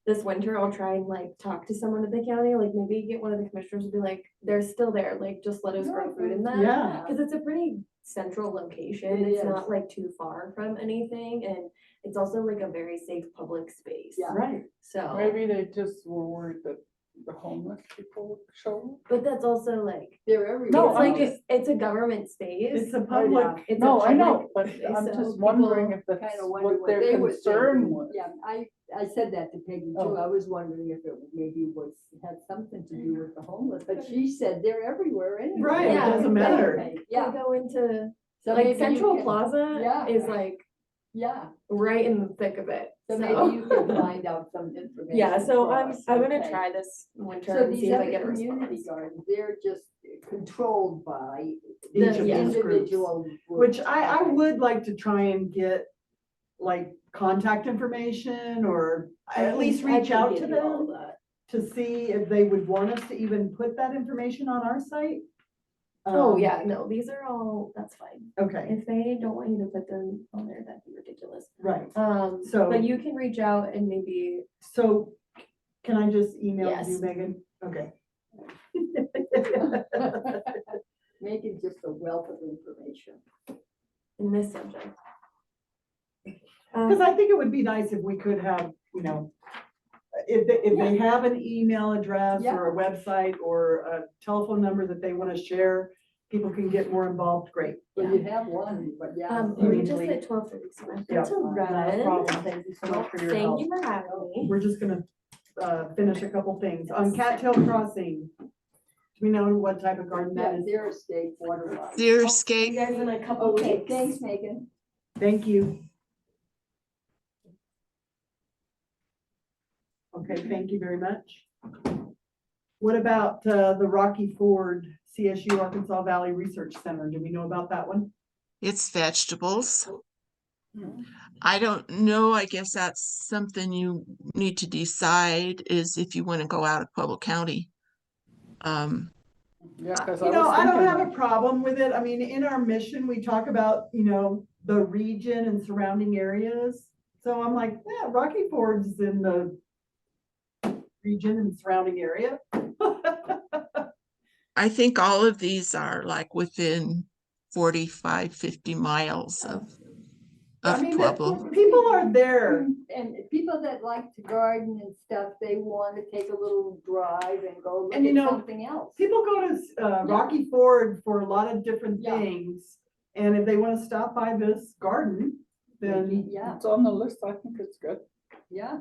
E: this winter, I'll try and like talk to someone at the county, like maybe get one of the commissioners to be like, they're still there, like just let us grow food in them.
B: Yeah.
E: Cause it's a pretty central location.
D: It
E: It's
D: is.
E: not like too far from anything, and it's also like a very safe public space.
D: Yeah.
B: Right,
E: So,
C: Maybe they just were worried that the homeless people would show.
E: but that's also like,
D: They're everywhere.
C: No,
E: it's
C: I'm
E: like, it's a government space.
B: it's a
C: yeah.
B: public,
E: It's a
C: No, I know,
E: public
C: but
E: space,
C: I'm
E: so
C: just wondering
E: people
C: if that's
D: Kind of wonder
C: what
D: what
C: their
D: they were
C: concern
D: thinking.
C: was.
D: Yeah, I said that to Peggy too.
C: Oh.
D: I was wondering if it maybe had something to do with the homeless, but she said they're everywhere anyway.
B: Right,
E: it
D: Yeah,
E: doesn't
B: matter.
D: okay,
E: They
D: Yeah,
E: go into,
D: so maybe
E: like
D: you
E: Central
D: can-
E: Plaza
D: Yeah.
E: is like
D: Yeah,
E: right in the thick of it.
D: so maybe you can find out some information.
E: Yeah, so
D: for
E: I'm
D: us,
E: gonna
D: okay.
E: try this winter
D: So
E: and
D: these
E: see if I
D: other
E: get a
D: community
E: response.
D: gardens, they're just controlled by
B: each of
E: yeah.
B: these groups.
D: individual groups.
B: Which I
D: Okay.
B: would like to try and get like contact information or at least reach out to them to see if they would want us to even put that information on our site.
E: Oh, yeah, no, these are all, that's fine.
B: Okay,
E: If they don't want you to put them on there, that'd be ridiculous.
B: right.
E: So, but you can reach out and maybe,
B: So can I just email you,
E: Yes.
B: Megan? Okay.
D: Make it just a wealth of information.
E: in this subject.
B: Because I think it would be nice if we could have, if they have an email address
D: Yeah.
B: or a website or a telephone number that they want to share, people can get more involved, great.
D: Well, you have one, but yeah.
E: We just
B: Usually-
E: hit 12:30, so I
B: Yeah,
E: have to
B: not a
E: run.
B: problem. Thank you so much for your
E: Thank
B: help.
E: you for having me.
B: We're just gonna, finish a couple things. On Cattail Crossing, do we know what type of garden that
D: Yeah,
B: is?
D: their estate water. rights.
F: Deer
E: See
F: escape.
E: you guys in a couple
D: Okay,
E: weeks.
D: thanks, Megan.
B: Thank you. Okay, thank you very much. What about the Rocky Ford CSU Arkansas Valley Research Center? Do we know about that one?
F: It's vegetables.
C: Mhm.
F: I don't know. I guess that's something you need to decide is if you want to go out of Pueblo County.
C: Yeah, because
B: You know, I don't have a problem with it. I mean, in our mission, we talk about, the region and surrounding areas. So I'm like, yeah, Rocky Ford's in the region and surrounding area.
F: I think all of these are like within 45, 50 miles
B: I
F: of
B: mean,
F: Pueblo.
B: people are there.
D: And people that like to garden and stuff, they want to take a little drive and go look
B: And you
D: at
B: know,
D: something else.
B: People go to Rocky Ford for a lot of different
D: Yeah.
B: things. And if they want to stop by this garden, then
D: Yeah,
C: It's on the list. I think it's good.
D: yeah.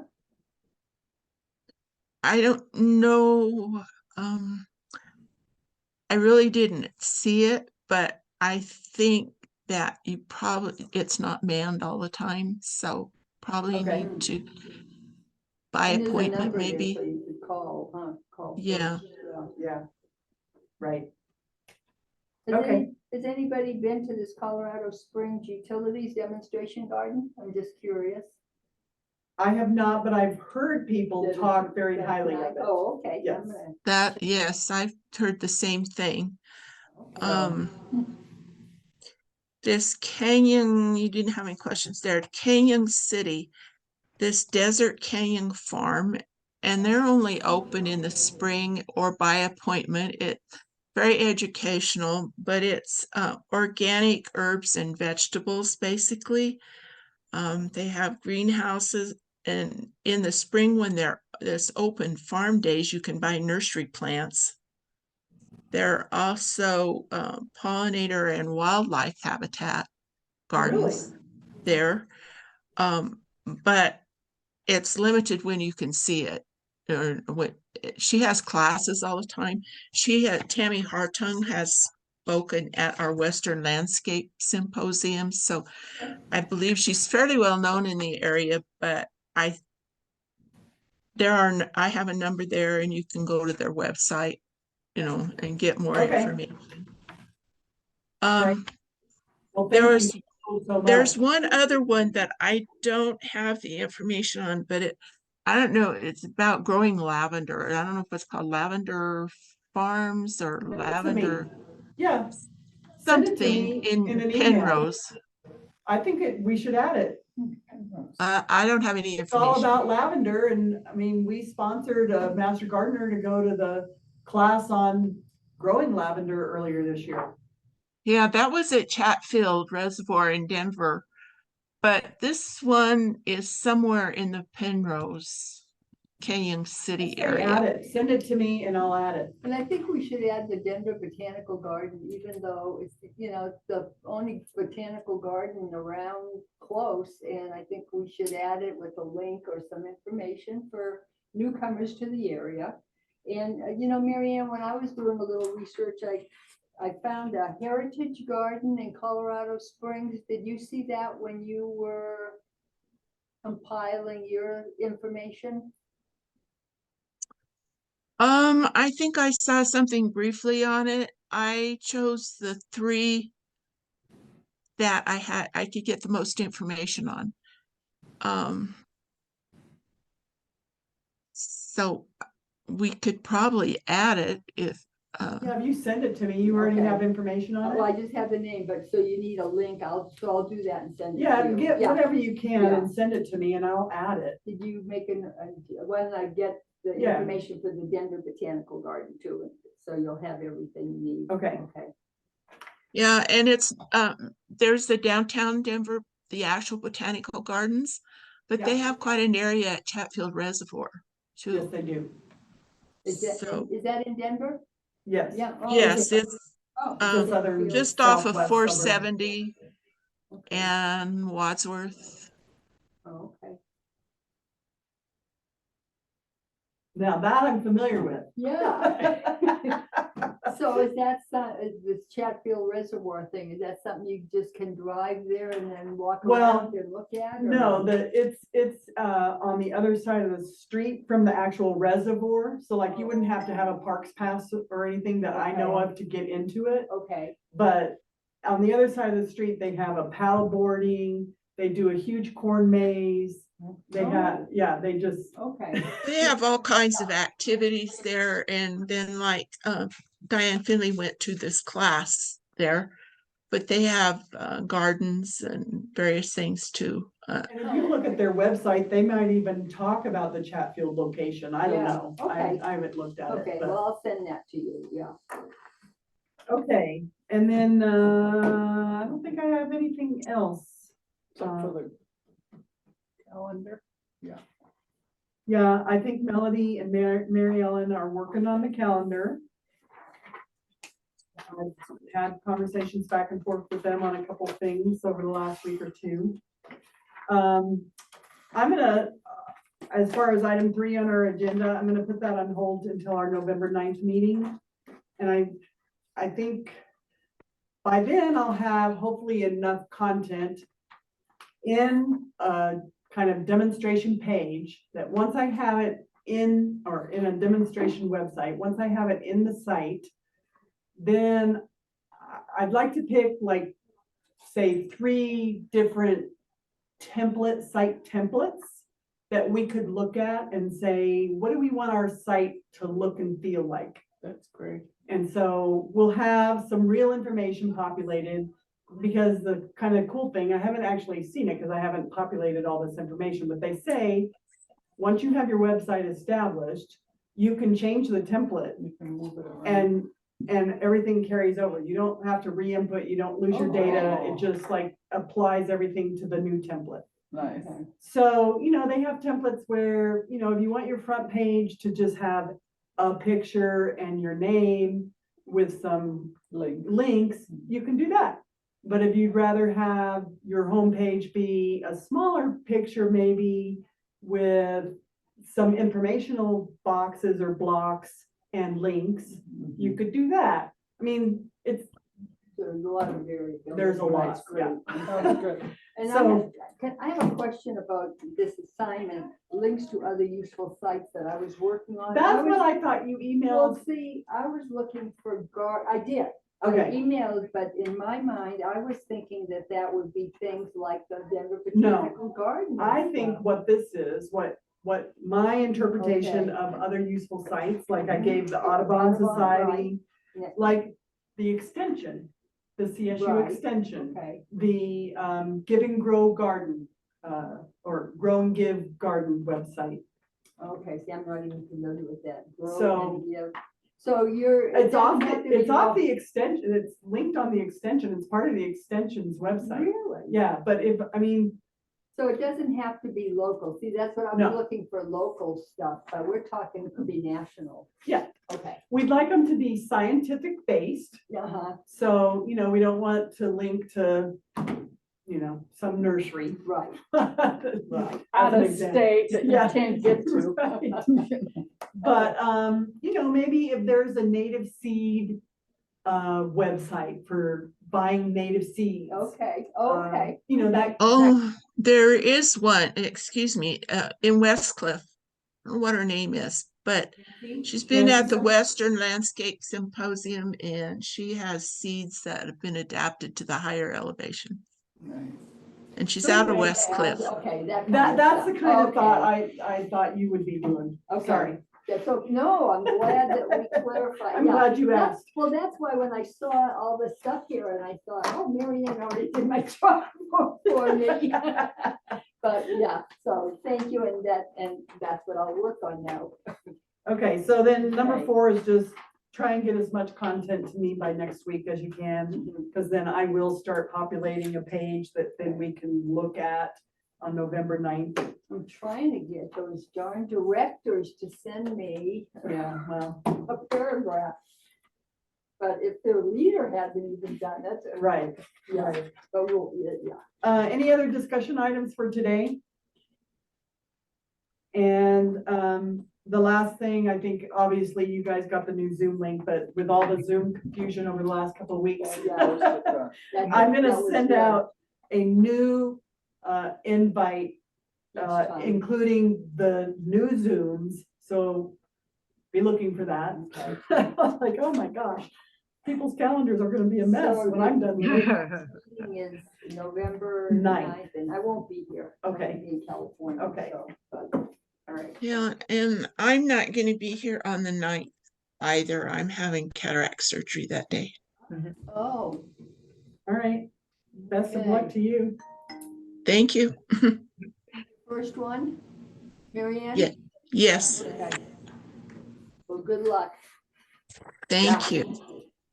F: I don't know. I really didn't see it, but I think that it's not manned all the time, so probably
B: Okay.
F: need to by
D: And there's a
F: appointment
D: number there,
F: maybe.
D: so you could call, huh? Call
F: Yeah.
D: first, yeah.
B: yeah. Right.
D: Has
B: Okay.
D: Has anybody been to this Colorado Springs Utilities Demonstration Garden? I'm just curious.
B: I have not, but I've heard people
D: That it's-
B: talk very
D: that's
B: highly
D: nice.
B: of it.
D: Oh, okay. I'm
B: Yes.
D: gonna-
F: Yes, I've heard the same thing.
D: okay.
F: This Canyon, you didn't have any questions there. Canyon City, this Desert Canyon Farm, and they're only open in the spring or by appointment. It's very educational, but it's organic herbs and vegetables, basically. They have greenhouses, and in the spring when there's open farm days, you can buy nursery plants. There are also pollinator and wildlife habitat gardens there. But it's limited when you can see it. Or what she has classes all the time. Tammy Hartung has spoken at our Western Landscape Symposium, so I believe she's fairly well known in the area, but I have a number there and you can go to their website, and get more
B: Okay.
F: information.
B: Right. Well,
F: There
B: thank
F: was
B: you so
F: There's
B: much.
F: one other one that I don't have the information on, but I don't know, it's about growing lavender. I don't know if it's called Lavender Farms or
B: Send it to me.
F: Lavender
B: Yeah. Send it to
F: something
B: me
F: in
B: an email.
F: Penrose.
B: I think we should add it.
F: I don't have any
B: It's all
F: information.
B: about lavender, and I mean, we sponsored a master gardener to go to the class on growing lavender earlier this year.
F: Yeah, that was at Chatfield Reservoir in Denver. But this one is somewhere in the Penrose, Canyon City
B: Say add
F: area.
B: it, send it to me and I'll add it.
D: And I think we should add the Denver Botanical Garden, even though it's, it's the only botanical garden around close. And I think we should add it with a link or some information for newcomers to the area. And, Mary Ann, when I was doing a little research, I found a heritage garden in Colorado Springs. Did you see that when you were compiling your information?
F: I think I saw something briefly on it. I chose the 3 that I could get the most information on. So we could probably add it if,
B: Yeah, if you send it to me, you already
D: Okay.
B: have information on
D: Well,
B: it.
D: I just have the name, but so you need a link. I'll do that and send it to
B: Yeah,
D: you.
B: get whatever you can
D: Yeah.
B: and send it to me and I'll add it.
D: Did you make when I get the
B: Yeah.
D: information for the Denver Botanical Garden too? So you'll have everything you need.
B: Okay.
D: Okay.
F: yeah, and there's the downtown Denver, the actual botanical gardens, but they
B: Yeah.
F: have quite an area at Chatfield Reservoir. too.
B: Yes, they do.
F: So,
D: Is that in Denver?
B: Yes.
D: Yeah. oh,
F: yes,
D: okay.
F: it's
D: Oh,
F: um,
B: The southern-
F: just off of
B: southwest
F: four
B: suburb.
F: seventy
D: okay.
F: and Wadsworth.
D: Oh, okay.
B: Now that I'm familiar with.
D: Yeah. So is that, is this Chatfield Reservoir thing, is that something you just can drive there and then walk
B: Well,
D: around and look at? or-
B: No, it's on the other side of the street from the actual reservoir. So like you wouldn't have to have a parks pass or anything that I know
D: Okay.
B: of to get into it.
D: Okay,
B: But on the other side of the street, they have a paddle boarding, they do a huge corn maze. They have, yeah, they just,
D: okay.
F: They have all kinds of activities there, and then like Diane Finley went to this class there, but they have gardens and various things too.
B: and if you look at their website, they might even talk about the Chatfield location. I don't
D: Yeah,
B: know.
D: okay.
B: I haven't looked at it,
D: Okay,
B: but.
D: well, I'll send that to you, yeah.
B: Okay, and then, I don't think I have anything else.
C: Except for the calendar.
B: Yeah, I think Melody and Mary Ellen are working on the calendar. I've had conversations back and forth with them on a couple of things over the last week or two. I'm gonna, as far as item 3 on our agenda, I'm gonna put that on hold until our November 9th meeting. And I think by then I'll have hopefully enough content in a kind of demonstration page that once I have it in, or in a demonstration website, once I have it in the site, then I'd like to pick like, say, 3 different site templates that we could look at and say, what do we want our site to look and feel like?
C: That's great.
B: And so we'll have some real information populated, because the kind of cool thing, I haven't actually seen it because I haven't populated all this information, but they say, once you have your website established, you can change the template
C: You can move it around.
B: and everything carries over. You don't have to re-input, you don't lose your data. It just like applies everything to the new template.
C: Nice.
B: So, they have templates where, if you want your front page to just have a picture and your name with some
C: Link.
B: links, you can do that. But if you'd rather have your homepage be a smaller picture, maybe with some informational boxes or blocks and links, you could do that. I mean,
D: There's a lot of variability.
B: there's a lot,
D: That's
B: yeah.
D: great.
C: Sounds good.
D: And
B: So-
D: I have a question about this assignment, links to other useful sites that I was working on.
B: That's what I thought you
D: Well,
B: emailed.
D: see, I was looking for I did. I
B: Okay.
D: emailed, but in my mind, I was thinking that would be things like the Denver
B: No.
D: Botanical Garden. and
B: I think
D: stuff.
B: what this is, what my interpretation
D: Okay.
B: of other useful sites, like I gave the Audubon
D: Audubon,
B: Society,
D: Yeah.
B: like the extension, the CSU
D: Right.
B: extension,
D: Okay,
B: the Give and Grow Garden, or Grow and Give Garden website.
D: okay, see, I'm not even familiar with that. Grow
B: So-
D: and give. So you're. it
B: It's off,
D: doesn't have to be
B: it's off
D: local.
B: the extension, it's linked on the extension, it's part of the extension's website.
D: Really?
B: Yeah, but
D: So it doesn't have to be local. See, that's what I
B: No.
D: was looking for, local stuff, but we're talking, it could be national.
B: Yeah.
D: Okay,
B: we'd like them to be scientific based.
D: uh-huh,
B: So, we don't want to link to, some nursery.
D: right.
B: As
C: Out
B: an
C: of
B: example.
C: state that you
B: Yeah.
C: can't get to.
B: Right. But, maybe if there's a native seed website for buying native seeds.
D: Okay,
B: um,
D: okay.
B: That.
F: Oh, there is one, excuse me, in Westcliff. I don't know what her name is, but she's been at the
B: Jessica?
F: Western Landscape Symposium, and she has seeds that have been adapted to the higher elevation.
C: Nice.
F: And she's out of
B: Okay.
F: Westcliff.
D: Okay, that.
B: That's the
D: stuff.
B: kind of thought
D: Okay.
B: I thought you would be doing.
D: Okay.
B: Sorry.
D: Yeah, so, no, I'm glad that we clarified.
B: I'm
D: Yeah,
B: glad you
D: that's-
B: asked.
D: Well, that's why when I saw all this stuff here and I thought, oh, Mary Ann already did my job for me. But yeah, so thank you, and that's what I'll work on now.
B: Okay, so then number
D: Okay.
B: 4 is just try and get as much content to me by next week as you can, because then I will start populating a page that then we can look at on November 9th.
D: I'm trying to get those darn directors to send me
B: Yeah, well,
D: a paragraph. But if their leader hasn't even done it,
B: right.
D: yeah, but we'll, yeah.
B: Any other discussion items for today? And the last thing, I think, obviously, you guys got the new Zoom link, but with all the Zoom confusion over the last couple of weeks,
D: Yeah.
B: I'm gonna send out a new invite, including the new Zooms, so be looking for that. I was like, oh my gosh, people's calendars are gonna be a mess
D: So
B: when I'm done with it.
D: Meeting is November
B: 9th.
D: 9th, and I won't be here. I'm
B: Okay.
D: gonna be in California.
B: Okay.
D: So, but
B: All right,
F: Yeah, and I'm not gonna be here on the 9th either. I'm having cataract surgery that day.
D: Oh,
B: all right. Best of luck
D: Okay.
B: to you.
F: Thank you.
D: first one, Mary Ann?
F: Yeah. Yes,
D: Okay. Well, good luck.
F: thank you.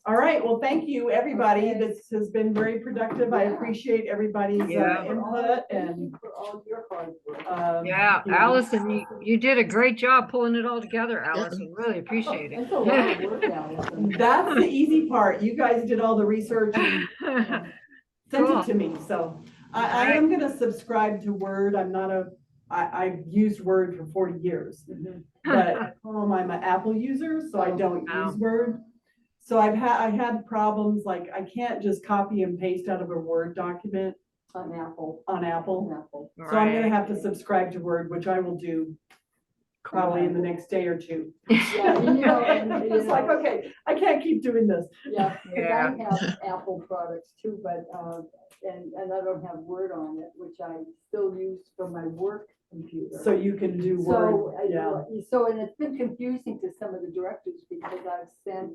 B: All right, well, thank you, everybody.
D: Okay.
B: This has been very productive. I
D: Yeah.
B: appreciate everybody's
A: Yeah.
B: input
D: Thank
B: and.
D: you for all your hard work.
A: Yeah,
B: you know,
A: Allison, you did a great job pulling it all together, Allison. Really appreciate it.
D: That's a lot of work, Allison.
B: That's the easy part. You guys did all the research and sent
A: Cool.
B: it to me, so I am gonna subscribe to Word. I'm not I've used Word for 40 years, but at home I'm an Apple user, so I don't
A: Oh.
B: use Word. So I had problems, like I can't just copy and paste out of a Word document
D: On Apple.
B: on Apple.
D: On Apple.
B: So I'm gonna
A: Right.
B: have to subscribe to Word, which I will do probably in the next day or two.
D: Yeah, and you know, and, you
B: It's like,
D: know,
B: okay, I can't keep doing this.
D: yeah, because
A: Yeah.
D: I have Apple products too, but, and I don't have Word on it, which I still use for my work computer.
B: So you can do
D: So,
B: Word,
D: I-
B: yeah.
D: so, and it's been confusing to some of the directors because I've sent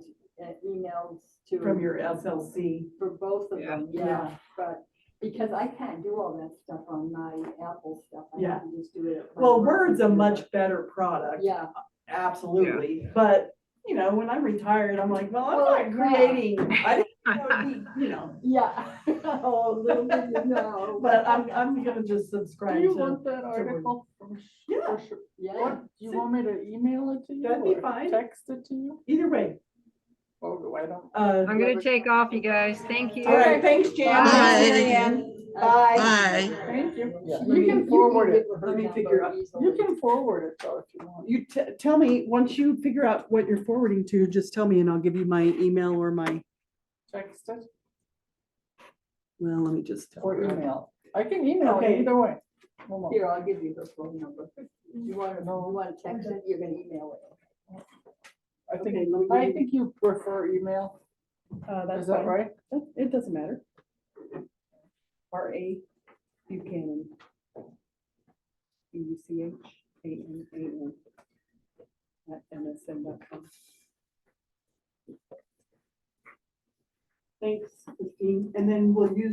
D: emails to.
B: From your SLC.
D: For both of
A: Yeah.
D: them, yeah, but because I can't do all that stuff on my Apple stuff. I
B: Yeah.
D: have to just do it. at my
B: Well,
D: work
B: Word's a
D: computer.
B: much better product.
D: Yeah,
B: Absolutely. But, you know, when I'm retired, I'm like, well, I'm
D: Well,
B: not creating, I you know,
D: yeah. Oh, little did you know.
B: but I'm gonna just
C: Do
B: subscribe
C: you
B: to,
C: want that article from?
B: Yeah.
D: Yeah.
C: What, do you want me to email it to you?
B: That'd be
C: or
B: fine.
C: Text it to you?
B: either way.
C: Oh, I don't.
A: I'm gonna take off, you guys. Thank you.
B: All right, thanks, Jan.
F: Bye.
B: Thanks, Mary Ann. Bye.
F: Bye.
C: Thank you.
D: Yeah.
C: You can forward it.
B: Let me figure out-
C: You can forward it though if you want.
B: You tell me, once you figure out what you're forwarding to, just tell me and I'll give you my email or my,
C: Text it
B: well, let me just tell
C: or
B: her.
C: email. I can email it
B: Okay.
C: either way. Hold on.
D: Here, I'll give you her phone number. You want to text it, you're gonna email it.
C: I
B: Okay,
C: think,
B: let me
C: I
B: give you-
C: think you prefer email.
B: That's
C: Is that
B: fine.
C: right?
B: It doesn't matter. R.A. Buchanan. BUCHANAN @msn.com. Thanks, Christine. And then we'll use